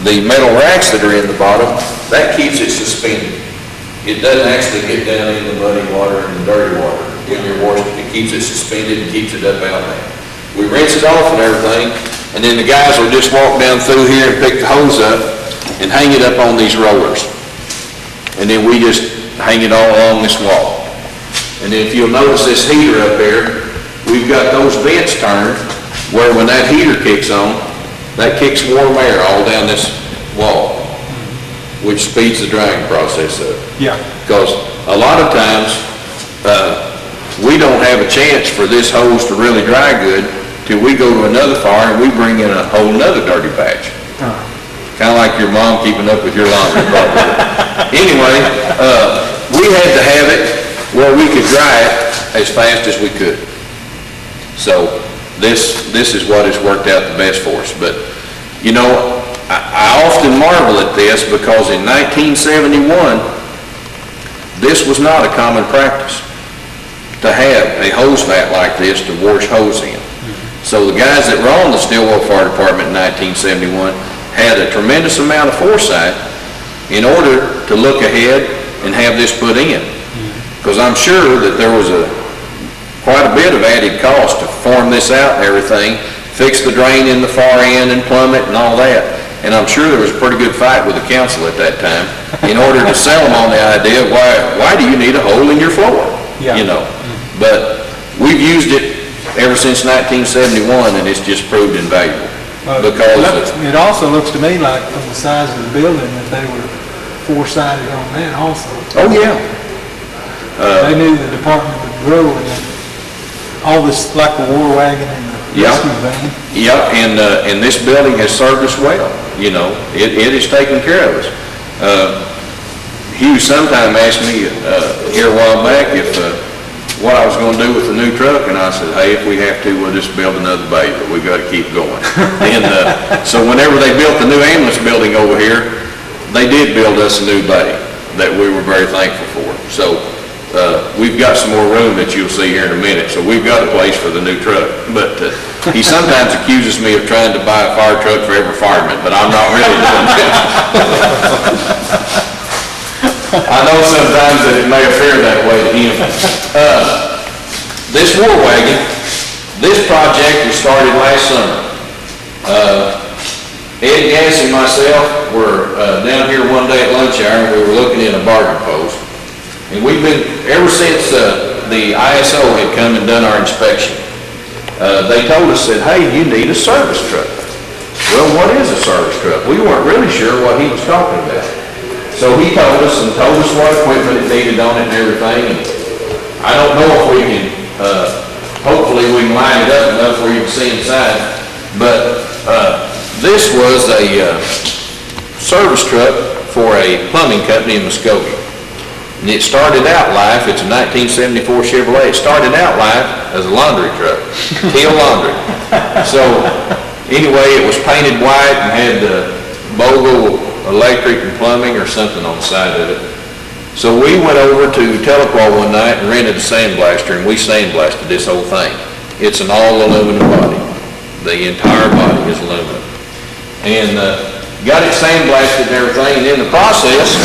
the metal racks that are in the bottom, that keeps it suspended. It doesn't actually get down in the muddy water and the dirty water when you're washing it. It keeps it suspended and keeps it up out there. We rinse it off and everything, and then the guys will just walk down through here and pick the hose up and hang it up on these rollers. and then we just hang it all along this wall. And then if you'll notice this heater up there, we've got those vents turned where when that heater kicks on, that kicks warm air all down this wall, which speeds the drying process up. Yeah. Because a lot of times, we don't have a chance for this hose to really dry good till we go to another fire and we bring in a whole nother dirty patch. Kind of like your mom keeping up with your laundry department. Anyway, we had to have it where we could dry it as fast as we could. So this is what has worked out the best for us. But, you know, I often marvel at this because in 1971, this was not a common practice to have a hose vat like this to wash hose in. So the guys that were on the Stilwell Fire Department in 1971 had a tremendous amount of foresight in order to look ahead and have this put in. Because I'm sure that there was quite a bit of added cost to form this out and everything, fix the drain in the far end and plumb it and all that. And I'm sure there was a pretty good fight with the council at that time in order to sell them on the idea of why do you need a hole in your floor? Yeah. You know. But we've used it ever since 1971 and it's just proved invaluable. Because it also looks to me like from the size of the building that they were foresighted on that also. oh yeah. They knew the department would grow and all this, like the War Wagon and the Yeah. rescue van. Yeah, and this building has served us well, you know, it has taken care of us. Hugh sometime asked me here a while back if what I was going to do with the new truck, and I said, hey, if we have to, we'll just build another bay, but we've got to keep going. And so whenever they built the new ambulance building over here, they did build us a new bay that we were very thankful for. So we've got some more room that you'll see here in a minute, so we've got a place for the new truck. But he sometimes accuses me of trying to buy a fire truck for every fireman, but I'm not really doing that. I know sometimes that it may appear that way to him. This War Wagon, this project was started last summer. Ed Gass and myself were down here one day at lunch hour and we were looking in a bargain post. And we've been, ever since the ISO had come and done our inspection, they told us that, hey, you need a service truck. Well, what is a service truck? We weren't really sure what he was talking about. So he told us what equipment it needed on it and everything. And I don't know if we can, hopefully we can line it up enough where you can see inside. But this was a service truck for a plumbing company in Muskogee. And it started out life, it's a 1974 Chevrolet, it started out life as a laundry truck, Teal Laundry. So anyway, it was painted white and had Bogle electric and plumbing or something on the side of it. So we went over to Telequa one night and rented a sandblaster and we sandblasted this whole thing. It's an all aluminum body. The entire body is aluminum. And got it sandblasted and everything, and in the process,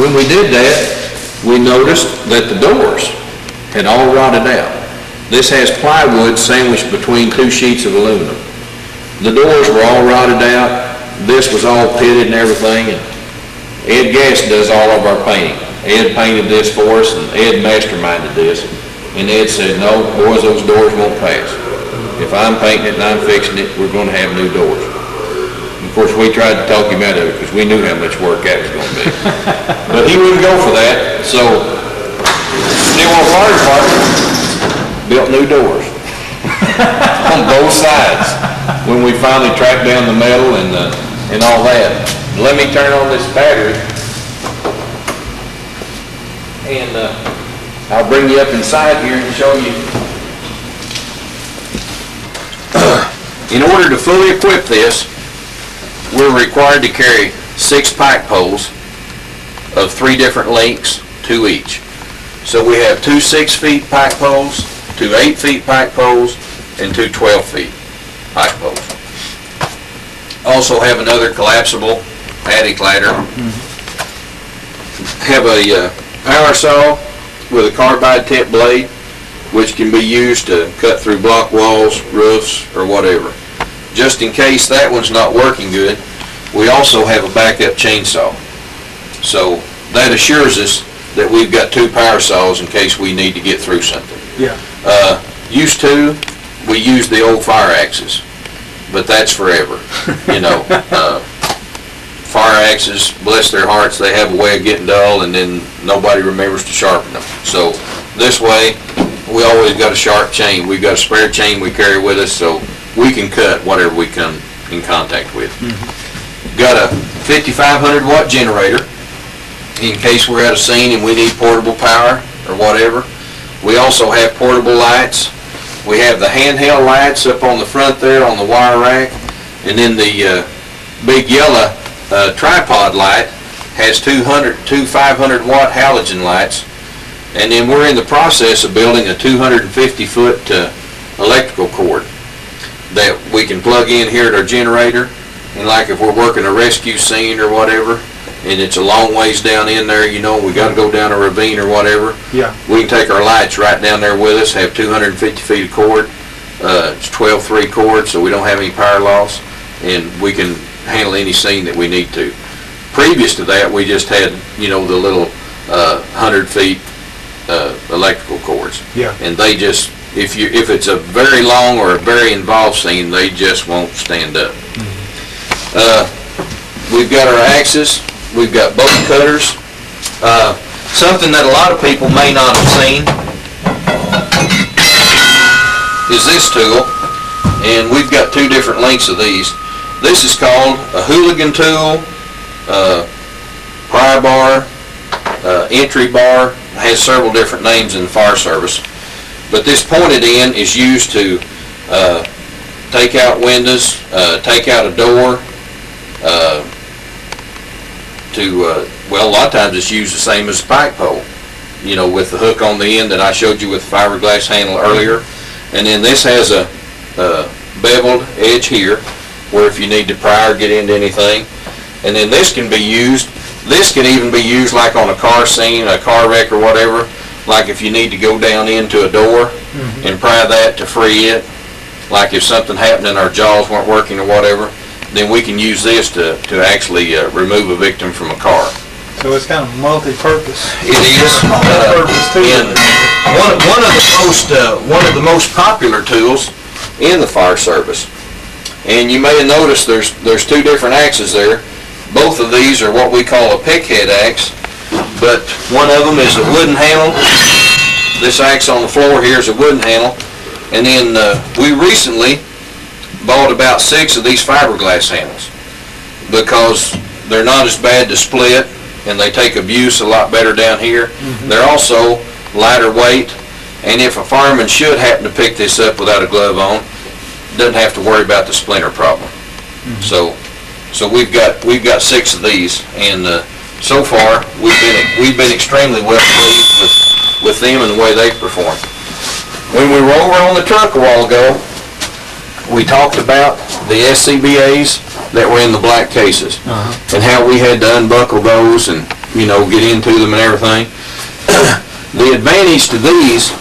when we did that, we noticed that the doors had all rotted out. This has plywood sandwiched between two sheets of aluminum. The doors were all rotted out. This was all pitted and everything, and Ed Gass does all of our painting. Ed painted this for us, and Ed masterminded this. And Ed said, no, boys, those doors won't pass. If I'm painting it and I'm fixing it, we're going to have new doors. And of course, we tried to talk him out of it because we knew how much work that was going to be. But he wouldn't go for that, so Stilwell Fire Department built new doors on both sides when we finally tracked down the metal and all that. Let me turn on this battery and I'll bring you up inside here and show you. In order to fully equip this, we're required to carry 6 pike poles of 3 different lengths, 2 each. So we have 2 6-feet pike poles, 2 8-feet pike poles, and 2 12-feet pike poles. Also have another collapsible attic ladder. Have a power saw with a carbide tip blade, which can be used to cut through block walls, roofs, or whatever. Just in case that one's not working good, we also have a backup chainsaw. So that assures us that we've got 2 power saws in case we need to get through something. Yeah. Used to, we used the old fire axes, but that's forever, you know. Fire axes, bless their hearts, they have a way of getting dull and then nobody remembers to sharpen them. So this way, we always got a sharp chain. We've got a spare chain we carry with us so we can cut whatever we come in contact with. Got a 5,500 watt generator in case we're at a scene and we need portable power or whatever. We also have portable lights. We have the handheld lights up on the front there on the wire rack, and then the big yellow tripod light has two 500 watt halogen lights, and then we're in the process of building a 250 foot electrical cord that we can plug in here at our generator, and like if we're working a rescue scene or whatever, and it's a long ways down in there, you know, we got to go down a ravine or whatever, Yeah. we can take our lights right down there with us, have 250 feet of cord. It's 12/3 cord, so we don't have any power loss, and we can handle any scene that we need to. Previous to that, we just had, you know, the little 100 feet electrical cords. Yeah. And they just, if it's a very long or a very involved scene, they just won't stand up. We've got our axes. We've got bolt cutters. Something that a lot of people may not have seen is this tool, and we've got 2 different lengths of these. This is called a hooligan tool, pry bar, entry bar. It has several different names in the fire service, but this pointed end is used to take out windows, take out a door, well, a lot of times it's used the same as a pike pole, you know, with the hook on the end that I showed you with the fiberglass handle earlier. And then this has a beveled edge here, where if you need to pry or get into anything. And then this can be used, this can even be used like on a car scene, a car wreck or whatever, like if you need to go down into a door and pry that to free it, like if something happened and our jaws weren't working or whatever, then we can use this to actually remove a victim from a car. So it's kind of multi-purpose. It is. Multi-purpose too. And one of the most popular tools in the fire service. And you may have noticed there's 2 different axes there. Both of these are what we call a pick head axe, but one of them is a wooden handle. This axe on the floor here is a wooden handle. And then we recently bought about 6 of these fiberglass handles because they're not as bad to split and they take abuse a lot better down here. They're also lighter weight, and if a fireman should happen to pick this up without a glove on, doesn't have to worry about the splinter problem. So we've got 6 of these, and so far we've been extremely well pleased with them and the way they perform. When we were over on the truck a while ago, we talked about the SCBAs that were in the black cases and how we had to unbuckle those and, you know, get into them and everything. The advantage to these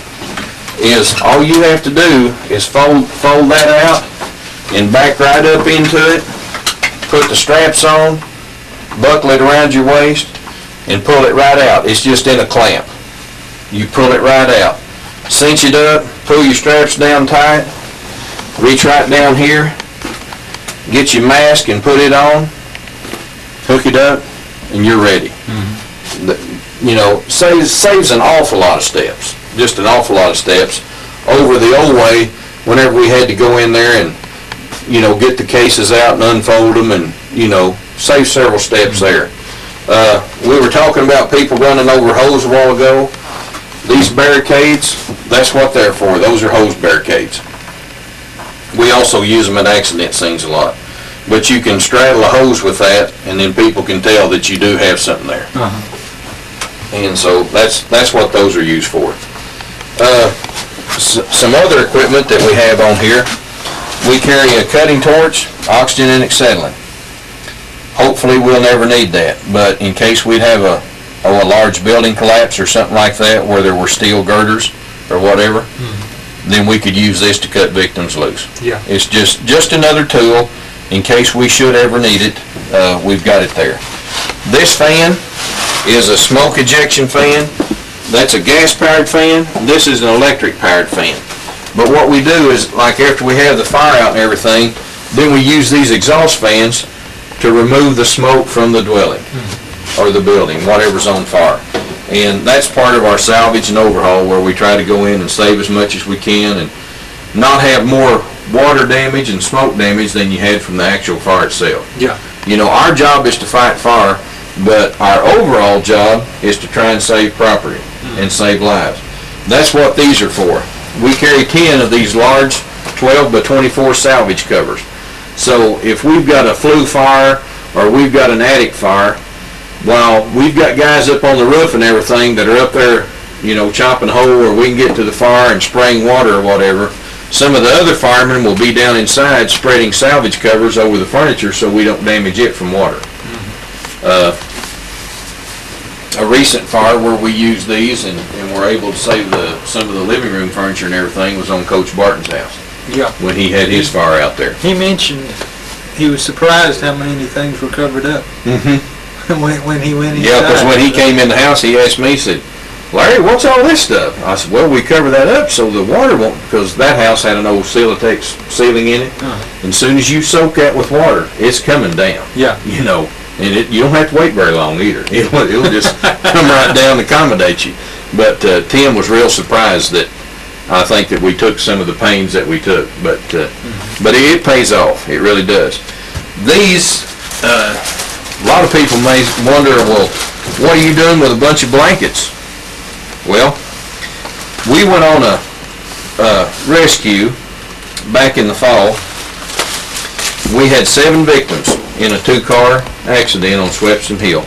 is all you have to do is fold that out and back right up into it, put the straps on, buckle it around your waist, and pull it right out. It's just in a clamp. You pull it right out. Cinch it up, pull your straps down tight, reach right down here, get your mask and put it on, hook it up, and you're ready. You know, saves an awful lot of steps, just an awful lot of steps over the old way whenever we had to go in there and, you know, get the cases out and unfold them and, you know, save several steps there. We were talking about people running over hose a while ago. These barricades, that's what they're for. Those are hose barricades. We also use them at accident scenes a lot. But you can straddle a hose with that, and then people can tell that you do have something there. And so that's what those are used for. Some other equipment that we have on here, we carry a cutting torch, oxygen, and acetylene. Hopefully we'll never need that, but in case we'd have a large building collapse or something like that where there were steel girders or whatever, then we could use this to cut victims loose. Yeah. It's just another tool in case we should ever need it. We've got it there. This fan is a smoke ejection fan. That's a gas-powered fan. This is an electric-powered fan. But what we do is, like after we have the fire out and everything, then we use these exhaust fans to remove the smoke from the dwelling or the building, whatever's on fire. And that's part of our salvage and overhaul, where we try to go in and save as much as we can and not have more water damage and smoke damage than you had from the actual fire itself. Yeah. You know, our job is to fight fire, but our overall job is to try and save property and save lives. That's what these are for. We carry 10 of these large 12 by 24 salvage covers. So if we've got a flue fire or we've got an attic fire, while we've got guys up on the roof and everything that are up there, you know, chopping hole, or we can get to the fire and spraying water or whatever, some of the other firemen will be down inside spreading salvage covers over the furniture so we don't damage it from water. A recent fire where we used these and were able to save some of the living room furniture and everything was on Coach Barton's house. Yeah. When he had his fire out there. He mentioned he was surprised how many things were covered up. When he went inside. Yeah, because when he came in the house, he asked me, he said, "Larry, what's all this stuff?" I said, "Well, we cover that up so the water won't," because that house had an old Silatex ceiling in it. And as soon as you soak that with water, it's coming down. Yeah. You know, and you don't have to wait very long either. It'll just come right down and accommodate you. But Tim was real surprised that I think that we took some of the pains that we took. But it pays off. It really does. These, a lot of people may wonder, well, what are you doing with a bunch of blankets? Well, we went on a rescue back in the fall. We had 7 victims in a 2-car accident on Swepson Hill.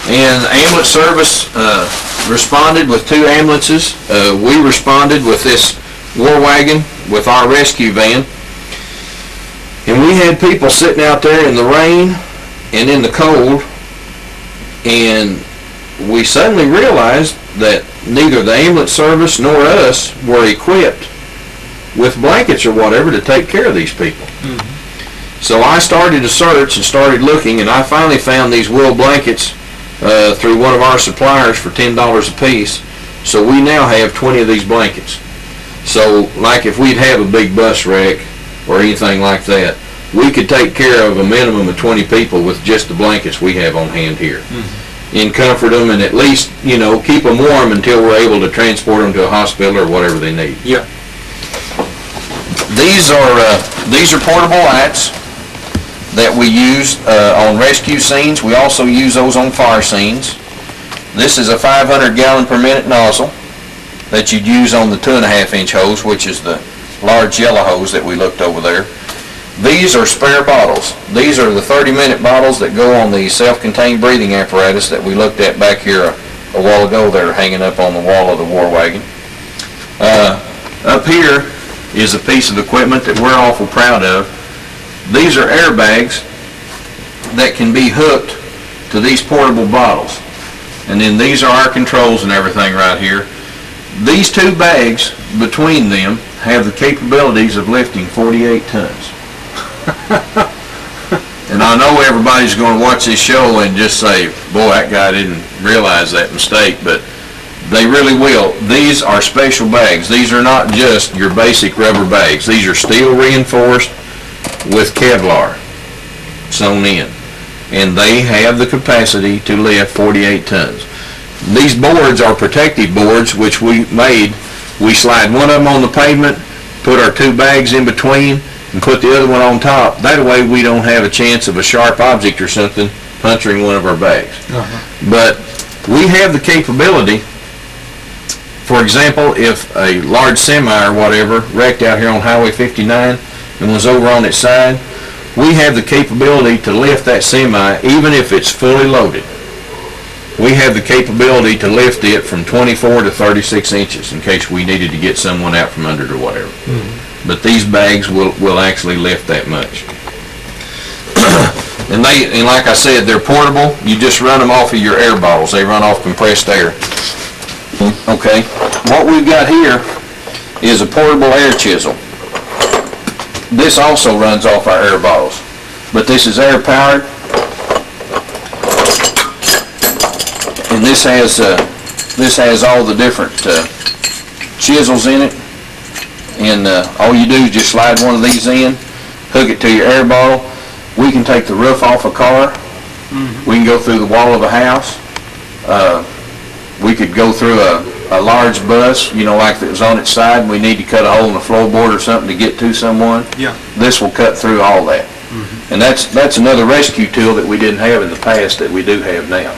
And the ambulance service responded with 2 ambulances. We responded with this War Wagon with our rescue van. And we had people sitting out there in the rain and in the cold, and we suddenly realized that neither the ambulance service nor us were equipped with blankets or whatever to take care of these people. So I started to search and started looking, and I finally found these wool blankets through one of our suppliers for $10 a piece. So we now have 20 of these blankets. So like if we'd have a big bus wreck or anything like that, we could take care of a minimum of 20 people with just the blankets we have on hand here. And comfort them and at least, you know, keep them warm until we're able to transport them to a hospital or whatever they need. Yeah. These are portable lights that we use on rescue scenes. We also use those on fire scenes. This is a 500 gallon per minute nozzle that you'd use on the 2.5-inch hose, which is the large yellow hose that we looked over there. These are spare bottles. These are the 30-minute bottles that go on the self-contained breathing apparatus that we looked at back here a while ago. They're hanging up on the wall of the War Wagon. Up here is a piece of equipment that we're awful proud of. These are airbags that can be hooked to these portable bottles. And then these are our controls and everything right here. These 2 bags between them have the capabilities of lifting 48 tons. And I know everybody's going to watch this show and just say, boy, that guy didn't realize that mistake, but they really will. These are special bags. These are not just your basic rubber bags. These are steel reinforced with Kevlar sewn in. And they have the capacity to lift 48 tons. These boards are protective boards, which we made. We slide one of them on the pavement, put our 2 bags in between, and put the other one on top. That way we don't have a chance of a sharp object or something puncturing one of our bags. But we have the capability, for example, if a large semi or whatever wrecked out here on Highway 59 and was over on its side, we have the capability to lift that semi even if it's fully loaded. We have the capability to lift it from 24 to 36 inches in case we needed to get someone out from under it or whatever. But these bags will actually lift that much. And like I said, they're portable. You just run them off of your air bottles. They run off compressed air. Okay. What we've got here is a portable air chisel. This also runs off our air bottles, but this is air powered. And this has all the different chisels in it. And all you do is just slide one of these in, hook it to your air bottle. We can take the roof off a car. We can go through the wall of a house. We could go through a large bus, like that was on its side, and we need to cut a hole in the floorboard or something to get to someone. Yeah. This will cut through all that. And that's another rescue tool that we didn't have in the past that we do have now.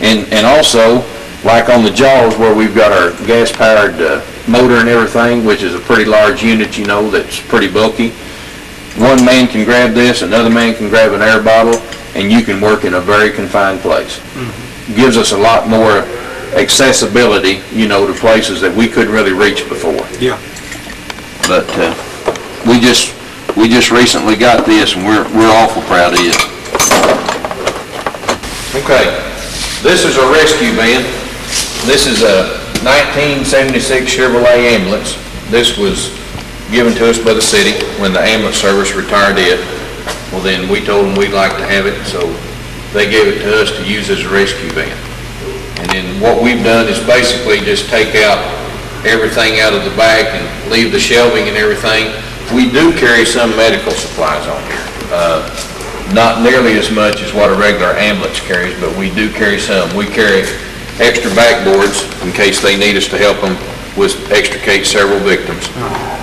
And also, like on the jaws where we've got our gas-powered motor and everything, which is a pretty large unit, that's pretty bulky. One man can grab this, another man can grab an air bottle, and you can work in a very confined place. Gives us a lot more accessibility, to places that we couldn't really reach before. Yeah. But we just recently got this, and we're awful proud of it. Okay, this is a rescue van. This is a 1976 Chevrolet ambulance. This was given to us by the city when the ambulance service retired it. Well, then we told them we'd like to have it, so they gave it to us to use as a rescue van. And then what we've done is basically just take out everything out of the back and leave the shelving and everything. We do carry some medical supplies on here. Not nearly as much as what a regular ambulance carries, but we do carry some. We carry extra backboards in case they need us to help them extricate several victims.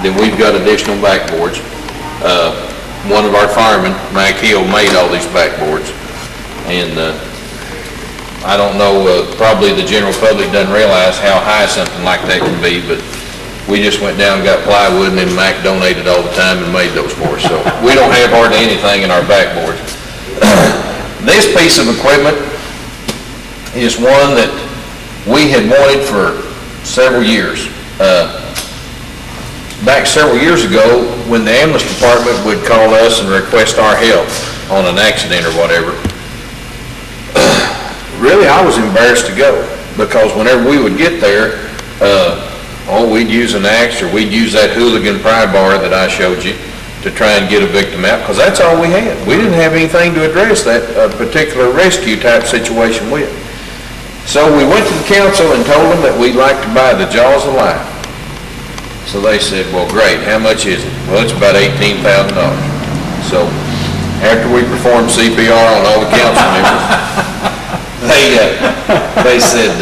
Then we've got additional backboards. One of our firemen, Mike Hill, made all these backboards. And I don't know, probably the general public doesn't realize how high something like that can be, but we just went down and got plywood, and then Mac donated all the time and made those for us. So we don't have hardly anything in our backboards. This piece of equipment is one that we had wanted for several years. Back several years ago, when the ambulance department would call us and request our help on an accident or whatever, really I was embarrassed to go, because whenever we would get there, we'd use an axe, or we'd use that hooligan pry bar that I showed you to try and get a victim out, because that's all we had. We didn't have anything to address that particular rescue type situation with. So we went to the council and told them that we'd like to buy the jaws of life. So they said, well, great, how much is it? Well, it's about $18,000. So after we performed CPR on all the council members, they said,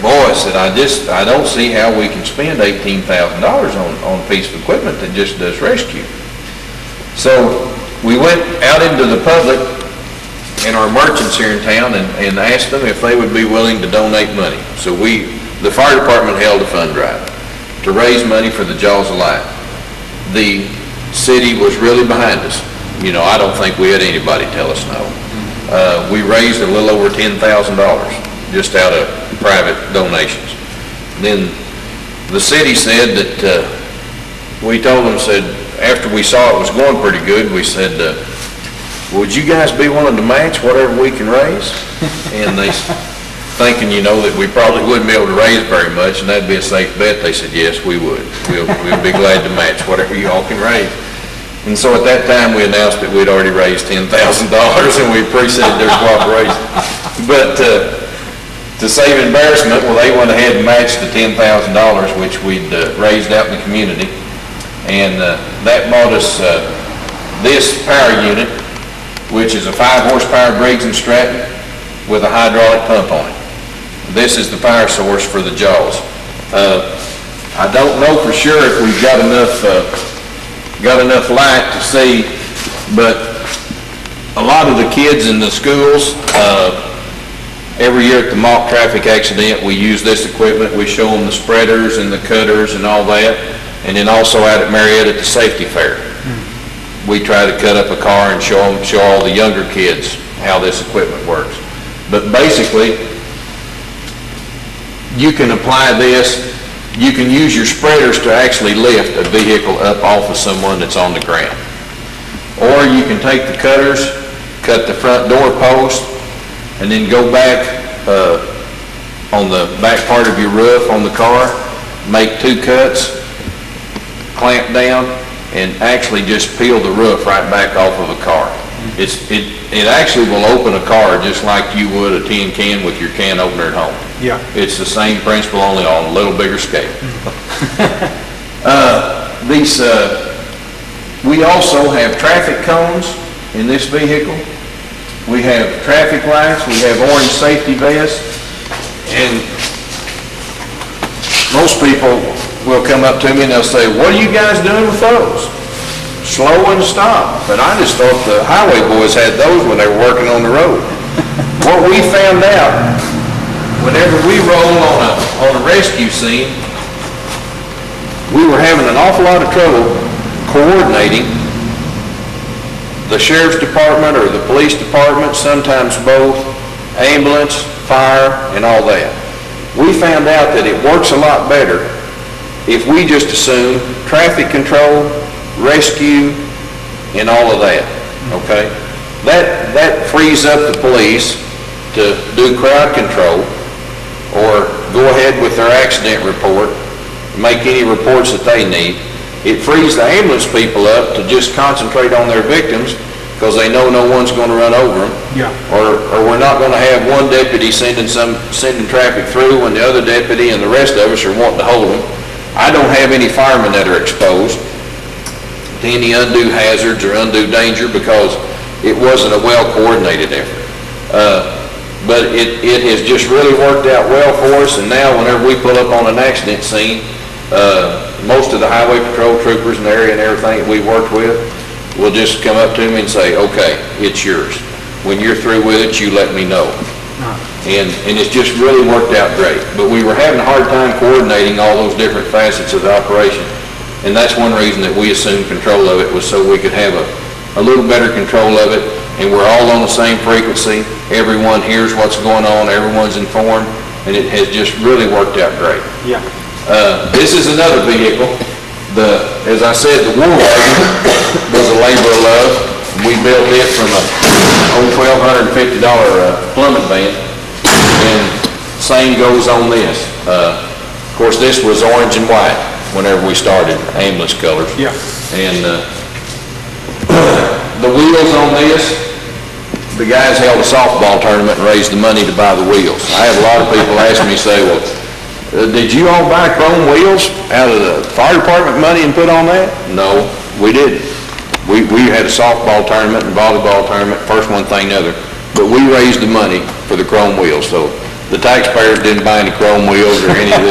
boy, I don't see how we can spend $18,000 on a piece of equipment that just does rescue. So we went out into the public and our merchants here in town and asked them if they would be willing to donate money. So the fire department held a fund drive to raise money for the Jaws of Life. The city was really behind us. I don't think we had anybody tell us no. We raised a little over $10,000 just out of private donations. Then the city said that, we told them, after we saw it was going pretty good, we said, would you guys be willing to match whatever we can raise? And they, thinking, that we probably wouldn't be able to raise very much, and that'd be a safe bet, they said, yes, we would. We'll be glad to match whatever you all can raise. And so at that time, we announced that we'd already raised $10,000, and we appreciated their cooperation. But to save embarrassment, well, they went ahead and matched the $10,000, which we'd raised out in the community. And that bought us this power unit, which is a 5-horsepower Briggs & Stratton with a hydraulic pump on it. This is the power source for the Jaws. I don't know for sure if we've got enough light to see, but a lot of the kids in the schools, every year at the mock traffic accident, we use this equipment. We show them the spreaders and the cutters and all that, and then also out at Marietta at the safety fair. We try to cut up a car and show all the younger kids how this equipment works. But basically, you can apply this. You can use your spreaders to actually lift a vehicle up off of someone that's on the ground. Or you can take the cutters, cut the front door post, and then go back on the back part of your roof on the car, make 2 cuts, clamp down, and actually just peel the roof right back off of a car. It actually will open a car just like you would a tin can with your can opener at home. Yeah. It's the same principle, only on a little bigger scale. We also have traffic cones in this vehicle. We have traffic lights, we have orange safety vests, and most people will come up to me and they'll say, "What are you guys doing with those?" Slow and stop. But I just thought the highway boys had those when they were working on the road. What we found out, whenever we roll on a rescue scene, we were having an awful lot of trouble coordinating the sheriff's department or the police department, sometimes both, ambulance, fire, and all that. We found out that it works a lot better if we just assume traffic control, rescue, and all of that, okay? That frees up the police to do crowd control or go ahead with their accident report, make any reports that they need. It frees the ambulance people up to just concentrate on their victims because they know no one's going to run over them. Yeah. Or we're not going to have one deputy sending traffic through when the other deputy and the rest of us are wanting to hold them. I don't have any firemen that are exposed to any undue hazards or undue danger because it wasn't a well-coordinated effort. But it has just really worked out well for us, and now whenever we pull up on an accident scene, most of the highway patrol troopers in the area and everything that we worked with will just come up to me and say, "Okay, it's yours. When you're through with it, you let me know." And it's just really worked out great. But we were having a hard time coordinating all those different facets of the operation. And that's one reason that we assumed control of it, was so we could have a little better control of it, and we're all on the same frequency. Everyone hears what's going on, everyone's informed, and it has just really worked out great. Yeah. This is another vehicle. As I said, the War Wagon was a labor of love. We built it from a old $1,250 plumbing van, and same goes on this. Of course, this was orange and white whenever we started, ambulance colors. Yeah. And the wheels on this, the guys held a softball tournament and raised the money to buy the wheels. I have a lot of people ask me, say, "Well, did you all buy chrome wheels out of the fire department money and put on that?" No, we didn't. We had a softball tournament and volleyball tournament, first one thing the other, but we raised the money for the chrome wheels. So the taxpayers didn't buy any chrome wheels or any of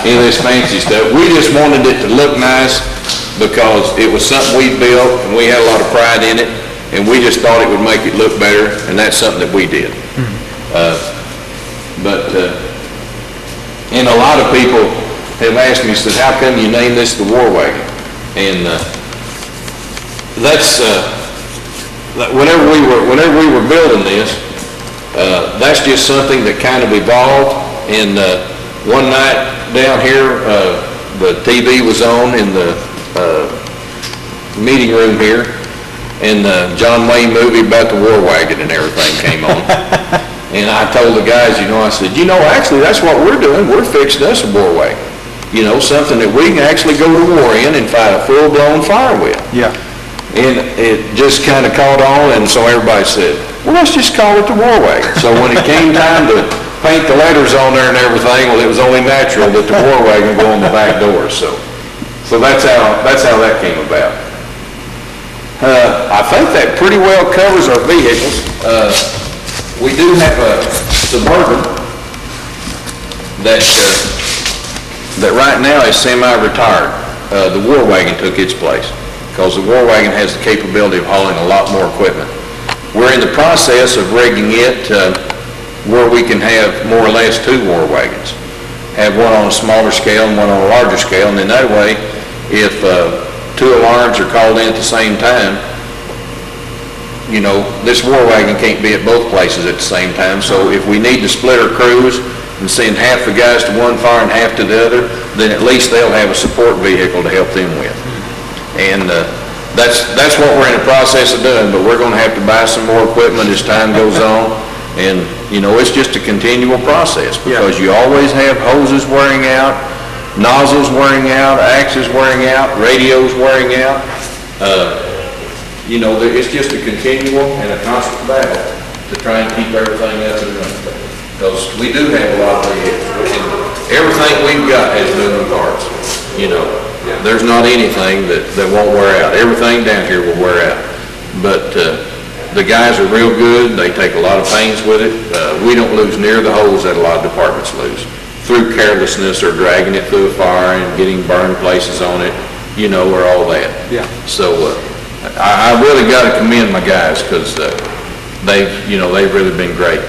this fancy stuff. We just wanted it to look nice because it was something we built and we had a lot of pride in it, and we just thought it would make it look better, and that's something that we did. And a lot of people have asked me, said, "How come you named this the War Wagon?" And that's whenever we were building this, that's just something that kind of evolved. And one night down here, the TV was on in the meeting room here, and the John Wayne movie about the War Wagon and everything came on. And I told the guys, I said, actually that's what we're doing. We're fixing us a War Wagon. Something that we can actually go to war in and fight a full-blown fire with. Yeah. And it just kind of caught on, and so everybody said, "Well, let's just call it the War Wagon." So when it came time to paint the letters on there and everything, well, it was only natural that the War Wagon go on the back door. So that's how that came about. I think that pretty well covers our vehicles. We do have a Suburban that right now is semi-retired. The War Wagon took its place because the War Wagon has the capability of hauling a lot more equipment. We're in the process of rigging it where we can have more or less 2 War Wagons. Have one on a smaller scale and one on a larger scale, and then that way, if 2 alarms are called in at the same time, this War Wagon can't be at both places at the same time. So if we need to split our crews and send half the guys to one fire and half to the other, then at least they'll have a support vehicle to help them with. And that's what we're in the process of doing, but we're going to have to buy some more equipment as time goes on. And, it's just a continual process because you always have hoses wearing out, nozzles wearing out, axes wearing out, radios wearing out. you know, it's just a continual and a constant battle to try and keep everything up and running. Because we do have a lot of vehicles, and everything we've got has moving parts, you know. There's not anything that won't wear out. Everything down here will wear out. But the guys are real good. They take a lot of pains with it. We don't lose near the holes that a lot of departments lose through carelessness or dragging it through a fire and getting burned places on it, you know, or all that. Yeah. So I really got to commend my guys because they've really been great.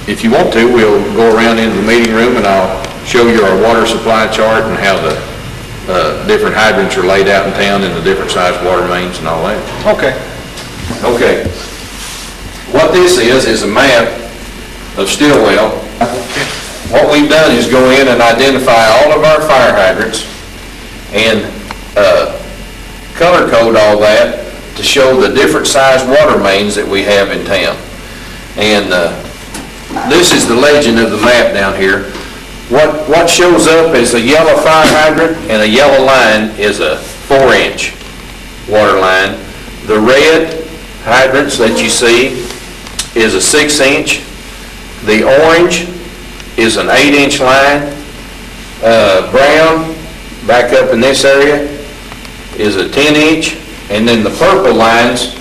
If you want to, we'll go around into the meeting room and I'll show you our water supply chart and how the different hydrants are laid out in town and the different size water mains and all that. Okay. Okay. What this is a map of Stilwell. What we've done is go in and identify all of our fire hydrants and color code all that to show the different size water mains that we have in town. And this is the legend of the map down here. What shows up as a yellow fire hydrant and a yellow line is a 4-inch water line. The red hydrants that you see is a 6-inch. The orange is an 8-inch line. Brown, back up in this area, is a 10-inch. And then the purple lines,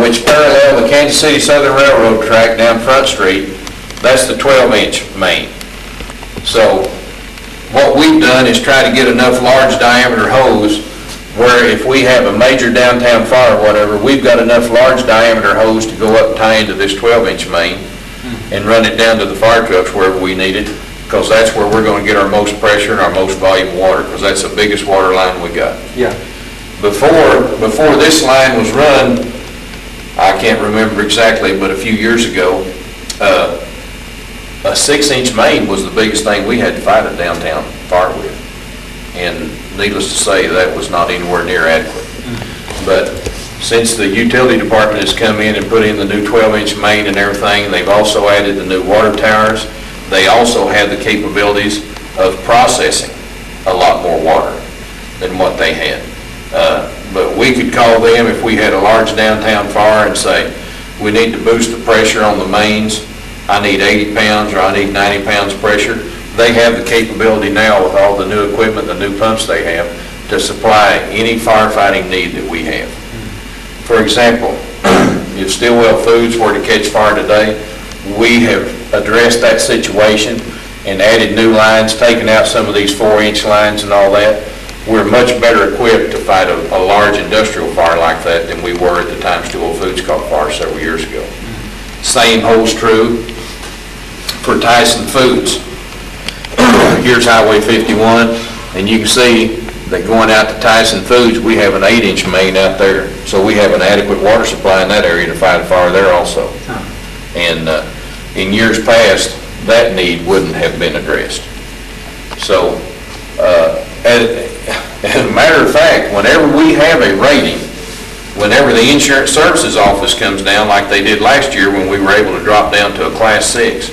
which parallel the Kansas City Southern Railroad track down Front Street, that's the 12-inch main. So what we've done is try to get enough large diameter hose where if we have a major downtown fire or whatever, we've got enough large diameter hose to go up and tie into this 12-inch main and run it down to the fire trucks wherever we need it, because that's where we're going to get our most pressure and our most volume of water, because that's the biggest water line we got. Yeah. Before this line was run, I can't remember exactly, but a few years ago, a 6-inch main was the biggest thing we had to fight a downtown fire with. And needless to say, that was not anywhere near adequate. But since the utility department has come in and put in the new 12-inch main and everything, they've also added the new water towers. They also have the capabilities of processing a lot more water than what they had. But we could call them if we had a large downtown fire and say, we need to boost the pressure on the mains. I need 80 pounds or I need 90 pounds pressure. They have the capability now with all the new equipment, the new pumps they have, to supply any firefighting need that we have. For example, if Stilwell Foods were to catch fire today, we have addressed that situation and added new lines, taken out some of these 4-inch lines and all that. We're much better equipped to fight a large industrial fire like that than we were at the time Stilwell Foods caught fire several years ago. Same holds true for Tyson Foods. Here's Highway 51, and you can see that going out to Tyson Foods, we have an 8-inch main out there, so we have an adequate water supply in that area to fight a fire there also. And in years past, that need wouldn't have been addressed. So, as a matter of fact, whenever we have a rating, whenever the insurance services office comes down, like they did last year when we were able to drop down to a Class 6,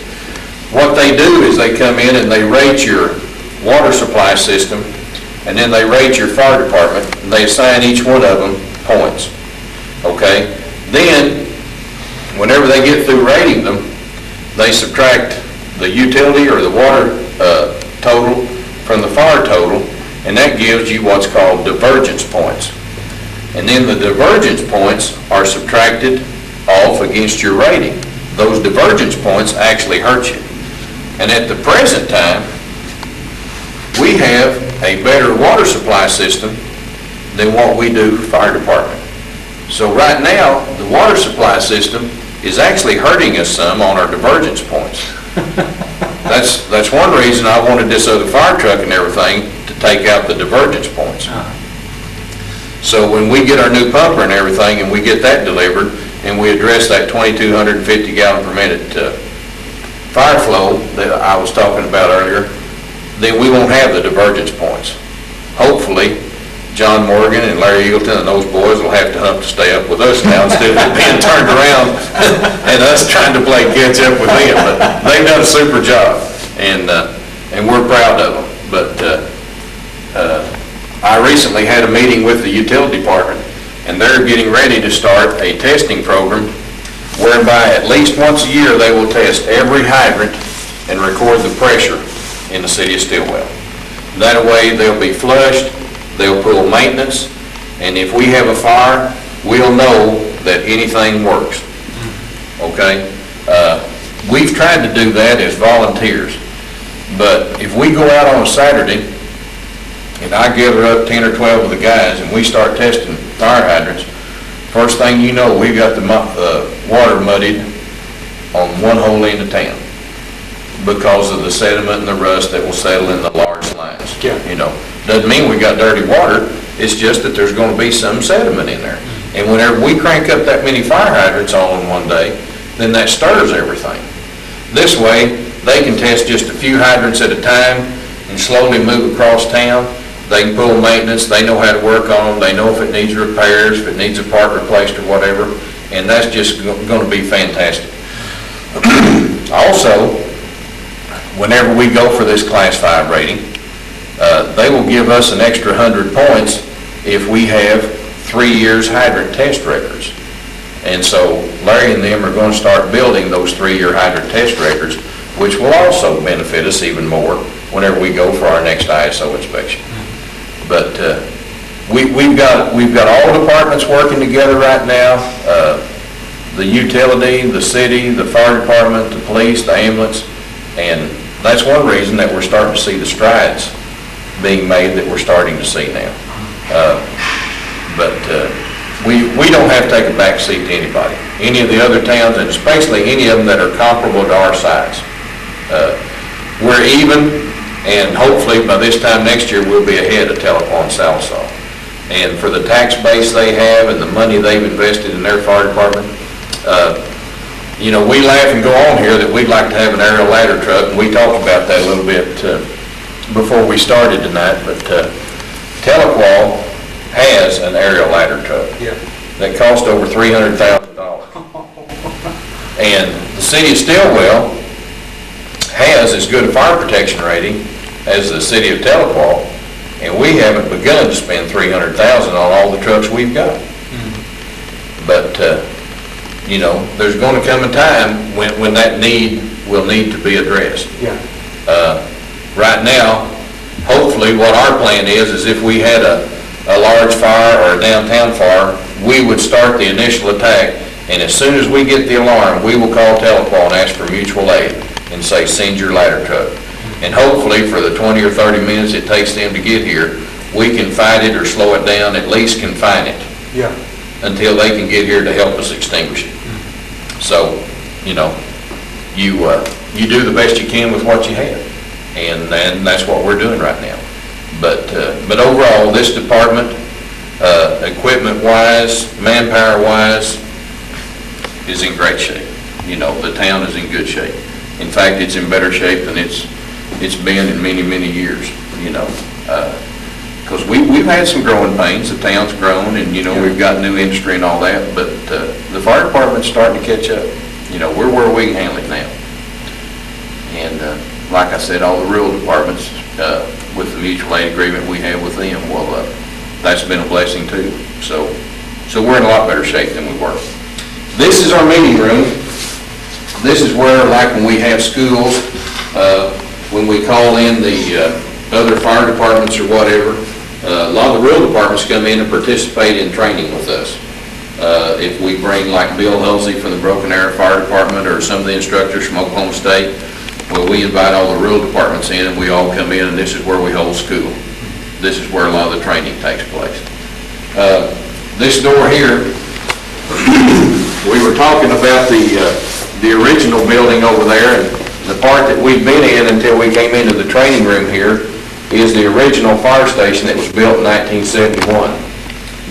what they do is they come in and they rate your water supply system, and then they rate your fire department, and they assign each one of them points. Okay? Then, whenever they get through rating them, they subtract the utility or the water total from the fire total, and that gives you what's called divergence points. And then the divergence points are subtracted off against your rating. Those divergence points actually hurt you. And at the present time, we have a better water supply system than what we do for fire department. So right now, the water supply system is actually hurting us some on our divergence points. That's one reason I wanted this other fire truck and everything to take out the divergence points. So when we get our new pumper and everything and we get that delivered and we address that 2,250 gallon per minute fire flow that I was talking about earlier, then we won't have the divergence points. Hopefully, John Morgan and Larry Eagleton and those boys will have to hump to stay up with us now instead of being turned around and us trying to play catch up with them. But they've done a super job, and we're proud of them. But I recently had a meeting with the utility department, and they're getting ready to start a testing program whereby at least once a year they will test every hydrant and record the pressure in the city of Stilwell. That way they'll be flushed, they'll pull maintenance, and if we have a fire, we'll know that anything works. Okay? We've tried to do that as volunteers, but if we go out on a Saturday and I gather up 10 or 12 of the guys and we start testing fire hydrants, first thing you know, we got the water muddied on one whole end of town because of the sediment and the rust that will settle in the large lines. Yeah. You know, doesn't mean we got dirty water, it's just that there's going to be some sediment in there. And whenever we crank up that many fire hydrants all in one day, then that stirs everything. This way, they can test just a few hydrants at a time and slowly move across town. They can pull maintenance, they know how to work on them, they know if it needs repairs, if it needs a part replaced or whatever, and that's just going to be fantastic. Also, whenever we go for this Class 5 rating, they will give us an extra 100 points if we have 3 years hydrant test records. And so Larry and them are going to start building those 3-year hydrant test records, which will also benefit us even more whenever we go for our next ISO inspection. But we've got all departments working together right now, the utility, the city, the fire department, the police, the ambulance, and that's one reason that we're starting to see the strides being made that we're starting to see now. But we don't have to take a back seat to anybody. Any of the other towns, and especially any of them that are comparable to our size. We're even, and hopefully by this time next year we'll be ahead of Telequa and Sallisaw. And for the tax base they have and the money they've invested in their fire department, you know, we laugh and go on here that we'd like to have an aerial ladder truck, and we talked about that a little bit before we started tonight, but Telequa has an aerial ladder truck that cost over $300,000. And the city of Stilwell has as good a fire protection rating as the city of Telequa, and we haven't begun to spend $300,000 on all the trucks we've got. But you know, there's going to come a time when that need will need to be addressed. Right now, hopefully what our plan is if we had a large fire or a downtown fire, we would start the initial attack, and as soon as we get the alarm, we will call Telequa and ask for mutual aid and say, send your ladder truck. And hopefully for the 20 or 30 minutes it takes them to get here, we can fight it or slow it down, at least confine it. Until they can get here to help us extinguish it. So, you know, you do the best you can with what you have, and that's what we're doing right now. But overall, this department, equipment-wise, manpower-wise, is in great shape. You know, the town is in good shape. In fact, it's in better shape than it's been in many, many years. You know, because we've had some growing pains. The town's grown, and you know, we've got new industry and all that. But the fire department's starting to catch up. You know, we're where we can handle it now. And like I said, all the rural departments, with the mutual aid agreement we have with them, well, that's been a blessing too. So we're in a lot better shape than we were. This is our meeting room. This is where, like when we have schools, when we call in the other fire departments or whatever, a lot of the rural departments come in and participate in training with us. If we bring like Bill Hulsey from the Broken Arrow Fire Department or some of the instructors from Oklahoma State, well, we invite all the rural departments in and we all come in, and this is where we hold school. This is where a lot of the training takes place. This door here, we were talking about the original building over there, and the part that we've been in until we came into the training room here is the original fire station that was built in 1971.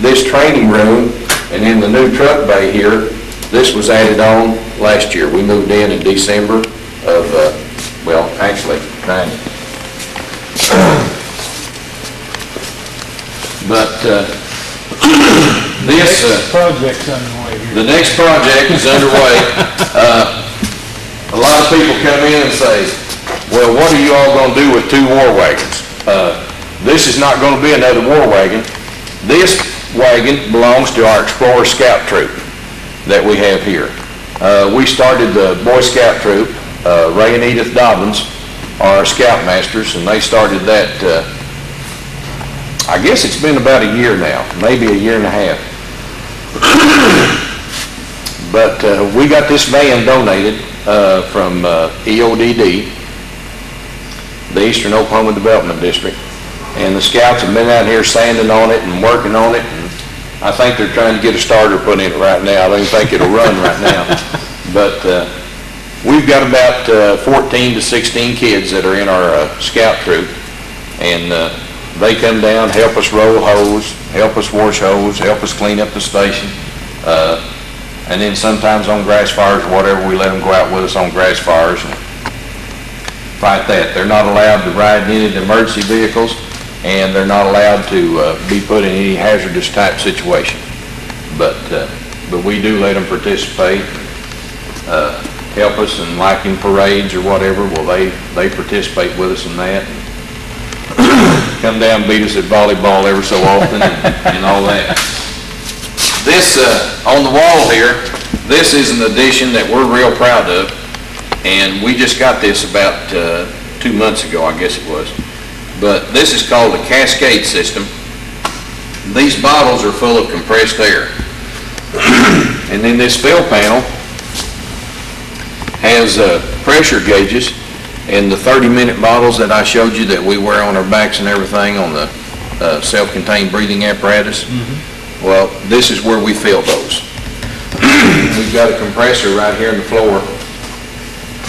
This training room and in the new truck bay here, this was added on last year. We moved in December of, well, actually, 90. But this project's underway here. the next project is underway. A lot of people come in and say, well, what are you all going to do with 2 War Wagons? this is not going to be another War Wagon. This wagon belongs to our Explorer Scout Troop that we have here. We started the Boy Scout Troop. Ray and Edith Dobbins are our scoutmasters, and they started that, I guess it's been about a year now, maybe a year and a half. But we got this van donated from EODD, the Eastern Oklahoma Development District, and the scouts have been out here sanding on it and working on it, and I think they're trying to get a starter put in it right now. I don't think it'll run right now. But we've got about 14 to 16 kids that are in our scout troop, and they come down, help us roll hose, help us wash hose, help us clean up the station. And then sometimes on grass fires or whatever, we let them go out with us on grass fires and fight that. They're not allowed to ride in any of the emergency vehicles, and they're not allowed to be put in any hazardous type situation. But we do let them participate, help us, and like in parades or whatever, well, they participate with us in that. Come down and beat us at volleyball every so often and all that. This, on the wall here, this is an addition that we're real proud of, and we just got this about 2 months ago, I guess it was. But this is called a cascade system. These bottles are full of compressed air. And then this fill panel has pressure gauges, and the 30-minute bottles that I showed you that we wear on our backs and everything on the self-contained breathing apparatus, well, this is where we fill those. We've got a compressor right here in the floor.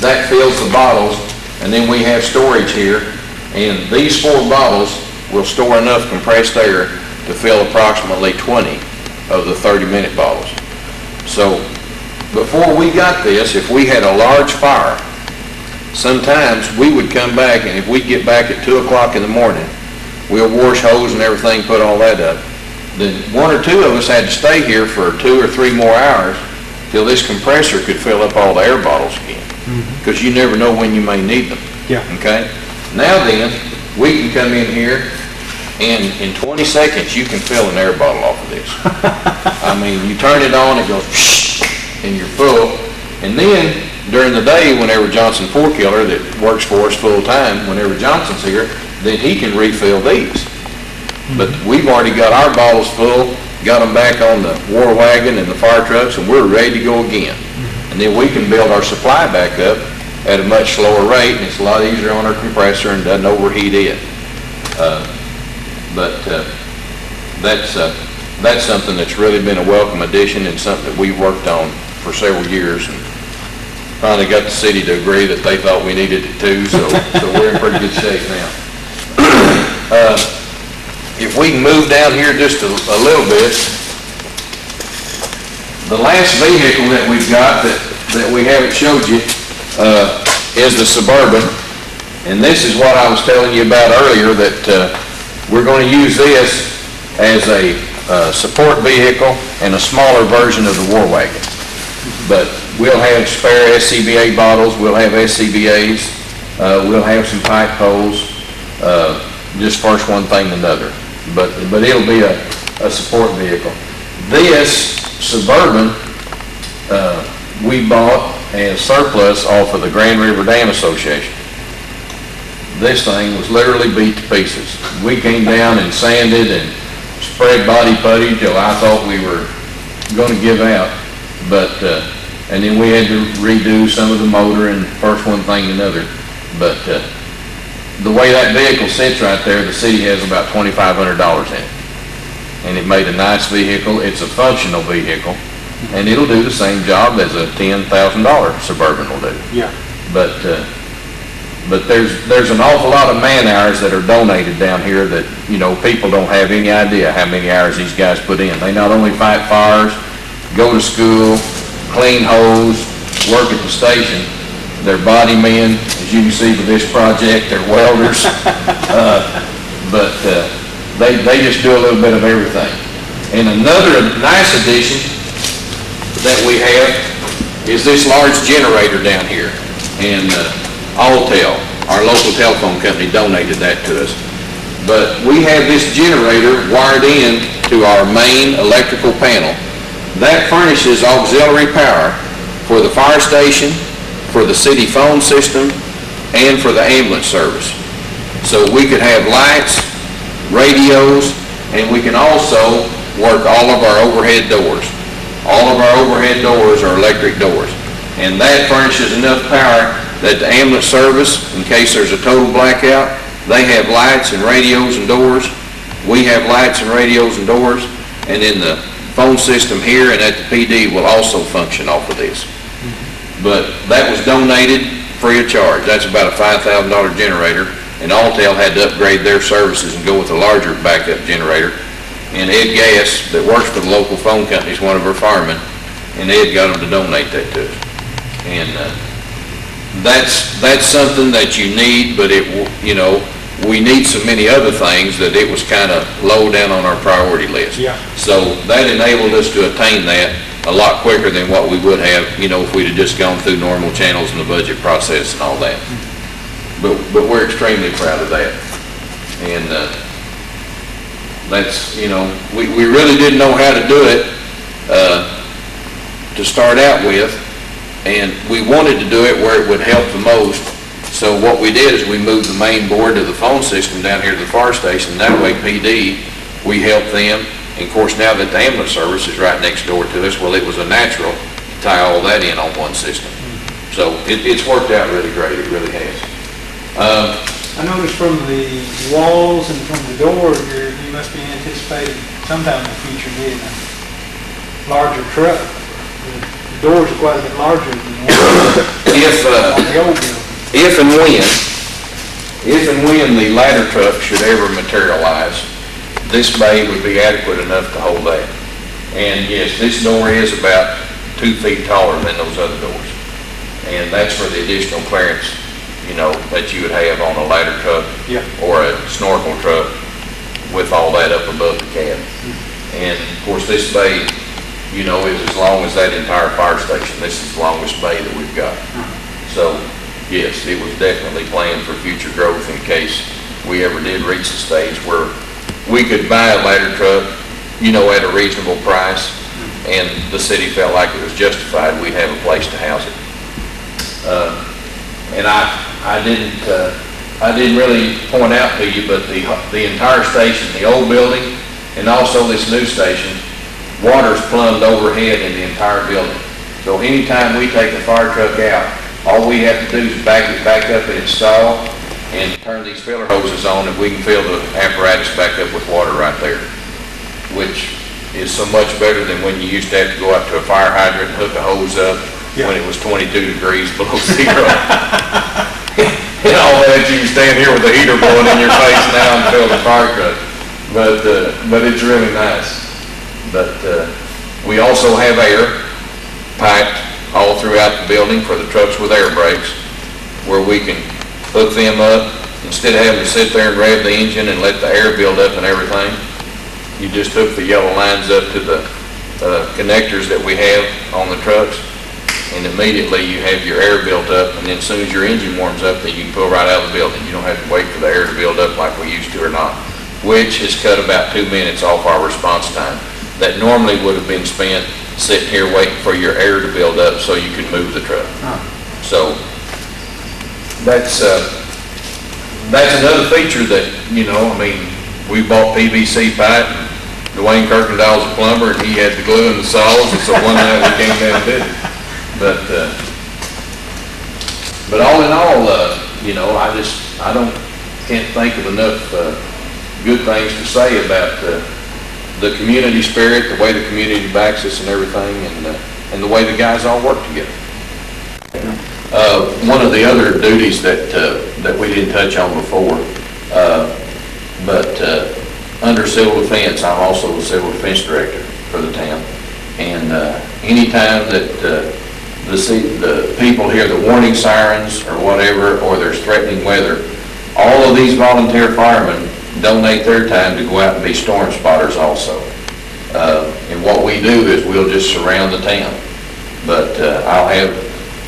That fills the bottles, and then we have storage here, and these 4 bottles will store enough compressed air to fill approximately 20 of the 30-minute bottles. So before we got this, if we had a large fire, sometimes we would come back, and if we get back at 2 o'clock in the morning, we'll wash hose and everything, put all that up. Then 1 or 2 of us had to stay here for 2 or 3 more hours till this compressor could fill up all the air bottles again. Because you never know when you may need them. Yeah. Okay? Now then, we can come in here, and in 20 seconds, you can fill an air bottle off of this. I mean, you turn it on, it goes, and you're full. And then, during the day, whenever Johnson Poor Killer, that works for us full time, whenever Johnson's here, then he can refill these. But we've already got our bottles full, got them back on the War Wagon and the fire trucks, and we're ready to go again. And then we can build our supply back up at a much slower rate, and it's a lot easier on our compressor and doesn't overheat it. That's something that's really been a welcome addition, and something that we've worked on for several years, and finally got the city to agree that they thought we needed it too, so we're in pretty good shape now. If we can move down here just a little bit, the last vehicle that we've got that we haven't showed you is the Suburban, and this is what I was telling you about earlier, that we're going to use this as a support vehicle and a smaller version of the War Wagon. But we'll have spare SCBA bottles, we'll have SCBAs, we'll have some pipe holes, just first one thing to another. But it'll be a support vehicle. This Suburban we bought as surplus off of the Grand River Dam Association. This thing was literally beat to pieces. We came down and sanded and spread body putty till I thought we were going to give out. But and then we had to redo some of the motor and first one thing to another. But the way that vehicle sits right there, the city has about $2,500 in it. And it made a nice vehicle. It's a functional vehicle. And it'll do the same job as a $10,000 Suburban will do. Yeah. But there's an awful lot of man hours that are donated down here that, you know, people don't have any idea how many hours these guys put in. They not only fight fires, go to school, clean hose, work at the station. They're body men, as you can see for this project, they're welders. They just do a little bit of everything. And another nice addition that we have is this large generator down here. And Alltel, our local telephone company, donated that to us. But we have this generator wired in to our main electrical panel. That furnishes auxiliary power for the fire station, for the city phone system, and for the ambulance service. So we could have lights, radios, and we can also work all of our overhead doors. All of our overhead doors are electric doors. And that furnishes enough power that the ambulance service, in case there's a total blackout, they have lights and radios and doors. We have lights and radios and doors. And then the phone system here and at the PD will also function off of this. But that was donated free of charge. That's about a $5,000 generator. And Alltel had to upgrade their services and go with a larger backup generator. And Ed Gass, that works for the local phone company, is one of our firemen, and Ed got them to donate that to us. And that's something that you need, but we need so many other things that it was kind of low down on our priority list. Yeah. So that enabled us to attain that a lot quicker than what we would have, if we'd have just gone through normal channels and the budget process and all that. But we're extremely proud of that. And that's, we really didn't know how to do it to start out with, and we wanted to do it where it would help the most. So what we did is we moved the main board to the phone system down here to the fire station. That way PD, we helped them. And of course, now that the ambulance service is right next door to us, well, it was a natural to tie all that in on one system. So it's worked out really great. It really has. I noticed from the walls and from the door, you must be anticipating sometime in the future getting a larger truck. The doors are quite a bit larger than the on the old building. If and when the ladder truck should ever materialize, this bay would be adequate enough to hold that. And yes, this door is about 2 feet taller than those other doors. And that's for the additional clearance, that you would have on a ladder truck or a snorkel truck with all that up above the cab. And of course, this bay, is as long as that entire fire station. This is the longest bay that we've got. So yes, it was definitely planned for future growth in case we ever did reach the stage where we could buy a ladder truck, at a reasonable price, and the city felt like it was justified, we'd have a place to house it. And I didn't really point out to you, but the entire station, the old building, and also this new station, water's plumbed overhead in the entire building. So anytime we take the fire truck out, all we have to do is back it back up and install and turn these filler hoses on, and we can fill the apparatus back up with water right there, which is so much better than when you used to have to go out to a fire hydrant and hook a hose up when it was 22 degrees below zero. And all that, you can stand here with the heater blowing in your face now and fill the fire truck. But it's really nice. But we also have air piped all throughout the building for the trucks with air brakes, where we can hook them up. Instead of having to sit there and rev the engine and let the air build up and everything, you just hook the yellow lines up to the connectors that we have on the trucks, and immediately you have your air built up, and then as soon as your engine warms up, then you can pull right out of the building. You don't have to wait for the air to build up like we used to or not, which has cut about 2 minutes off our response time. That normally would have been spent sitting here waiting for your air to build up so you could move the truck. So that's another feature that, we bought PVC pipe. Dwayne Kirkendall's a plumber, and he had the glue and the saws, and so one night we came down and did it. But all in all, can't think of enough good things to say about the community spirit, the way the community backs us and everything, and the way the guys all work together. One of the other duties that we didn't touch on before, but under civil defense, I'm also the civil defense director for the town. And anytime that the people hear the warning sirens or whatever, or there's threatening weather, all of these volunteer firemen donate their time to go out and be storm spotters also. And what we do is we'll just surround the town. But I'll have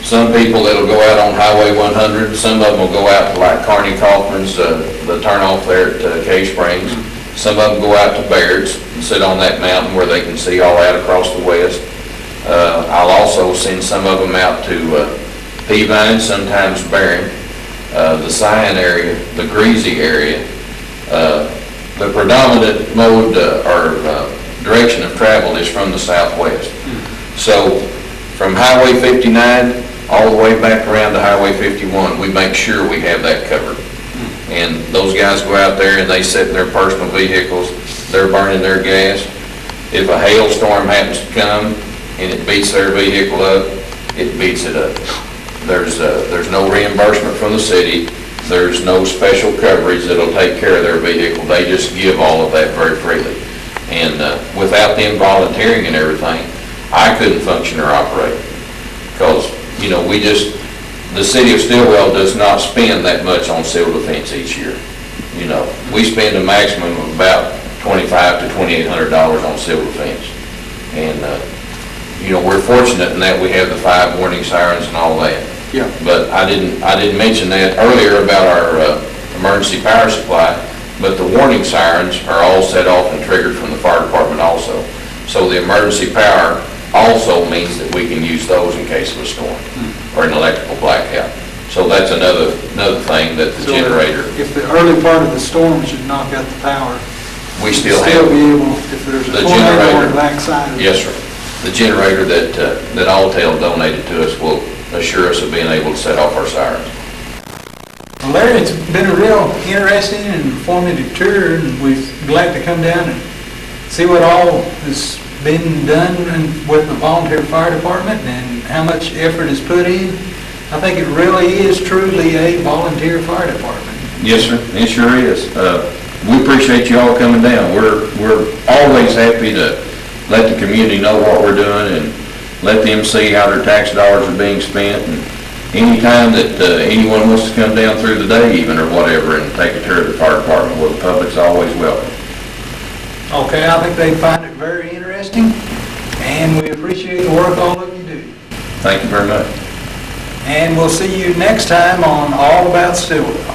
Some people that'll go out on Highway 100, some of them will go out to like Carney Kaufman's, the turnoff there at Cave Springs. Some of them go out to Baird's and sit on that mountain where they can see all that across the west. I'll also send some of them out to Peavine, sometimes Barron, the Zion area, the Greasy area. The predominant mode or direction of travel is from the southwest. So from Highway 59 all the way back around to Highway 51, we make sure we have that covered. And those guys go out there and they sit in their personal vehicles, they're burning their gas. If a hailstorm happens to come and it beats their vehicle up, it beats it up. There's no reimbursement from the city. There's no special coverage that'll take care of their vehicle. They just give all of that very freely. And without them volunteering and everything, I couldn't function or operate. Because, you know, the city of Stilwell does not spend that much on civil defense each year. You know, we spend a maximum of about $2,500 to $2,800 on civil defense. And, you know, we're fortunate in that we have the 5 warning sirens and all that. Yeah. But I didn't mention that earlier about our emergency power supply, but the warning sirens are all set off and triggered from the fire department also. So the emergency power also means that we can use those in case of a storm or an electrical blackout. So that's another thing that the generator. If the early part of the storm should knock out the power, We you'd still have be able, if there's a the tornado on generator. the backside of it. Yes, sir. The generator that Alltel donated to us will assure us of being able to set off our sirens. Well, Larry, it's been a real interesting and informative tour, and we're glad to come down and see what all has been done with the volunteer fire department and how much effort is put in. I think it really is truly a volunteer fire department. Yes, sir. It sure is. We appreciate you all coming down. We're always happy to let the community know what we're doing and let them see how their tax dollars are being spent. And anytime that anyone wants to come down through the day even or whatever and take a tour of the fire department, well, the public's always welcome. Okay, I think they find it very interesting, and we appreciate the work all of you do. Thank you very much. And we'll see you next time on All About Stilwell.